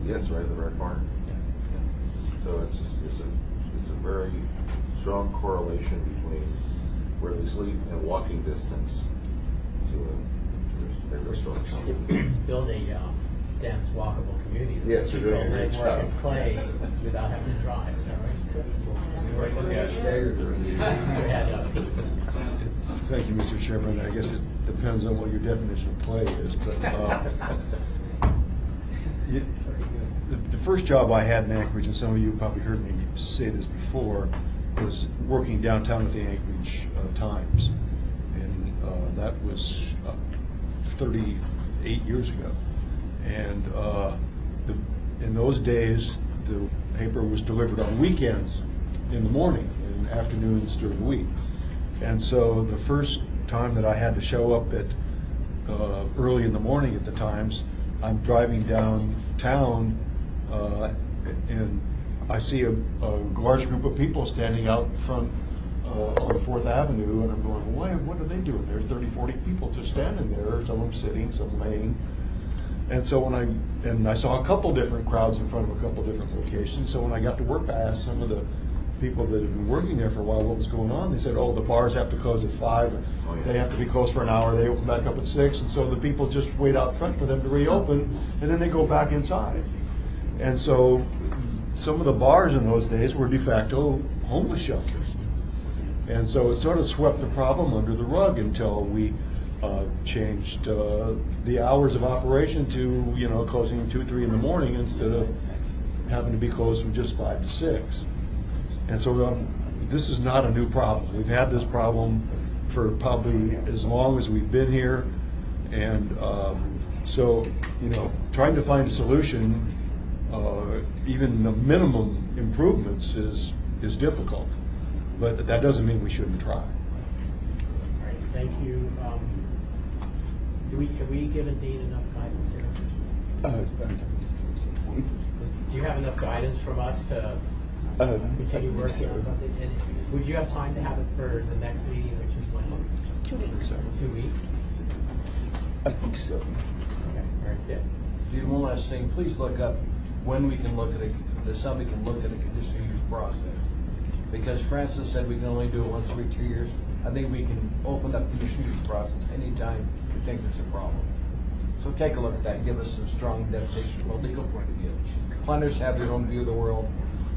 Speaker 9: Yes, right in the red corner. Yeah. So it's a very strong correlation between where they sleep and walking distance to a regular store.
Speaker 1: Build a dense, walkable community.
Speaker 9: Yes, you're doing a great
Speaker 1: People live, work,
Speaker 9: job.
Speaker 1: and play without having to drive. Is that right?
Speaker 11: Thank you, Mr. Chairman. I guess it depends on what your definition of play is, but the first job I had in Anchorage, and some of you probably heard me say this before, was working downtown at the Anchorage Times, and that was 38 years ago. And in those days, the paper was delivered on weekends in the morning and afternoons during the week. And so the first time that I had to show up at early in the morning at the Times, I'm driving downtown and I see a large group of people standing out front on 4th Avenue, and I'm going, well, what are they doing? There's 30, 40 people just standing there, some of them sitting, some laying. And so when I saw a couple different crowds in front of a couple different locations, so when I got to work, I asked some of the people that had been working there for a while what was going on. They said, oh, the bars have to close at 5, they have to be closed for an hour, they open back up at 6, and so the people just wait out front for them to reopen, and then they go back inside. And so some of the bars in those days were de facto homeless shelters. And so it sort of swept the problem under the rug until we changed the hours of operation to, closing 2, 3 in the morning instead of having to be closed from just 5 to 6. And so this is not a new problem. We've had this problem for probably as long as we've been here. And so, trying to find a solution, even the minimum improvements is difficult. But that doesn't mean we shouldn't try.
Speaker 1: All right, thank you. Have we given Dean enough guidance here? Do you have enough guidance from us to continue working on something? And would you have time to have it for the next meeting, which is when?
Speaker 6: 2 weeks.
Speaker 1: 2 weeks?
Speaker 18: I think so.
Speaker 1: Okay, very good.
Speaker 10: Dean, one last thing, please look up when we can look at somebody can look at a conditional use process. Because Francis said we can only do it once every 2 years. I think we can open up conditional use process anytime we think there's a problem. So take a look at that and give us some strong definition from a legal point of view. Planners have their own view of the world.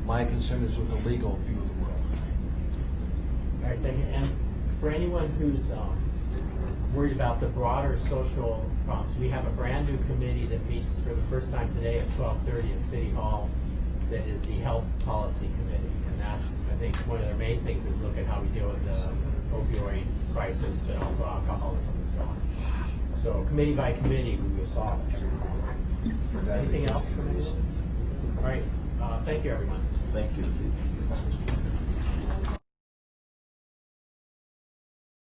Speaker 10: My concern is with the legal view of the world.
Speaker 1: All right, thank you. And for anyone who's worried about the broader social problems, we have a brand new committee that meets for the first time today at 12:30 at City Hall. That is the Health Policy Committee, and that's, I think, one of their main things is look at how we deal with the opioid crisis, but also alcoholism and so on. So committee by committee, we will solve it. Anything else from anyone? All right, thank you, everyone.
Speaker 17: Thank you.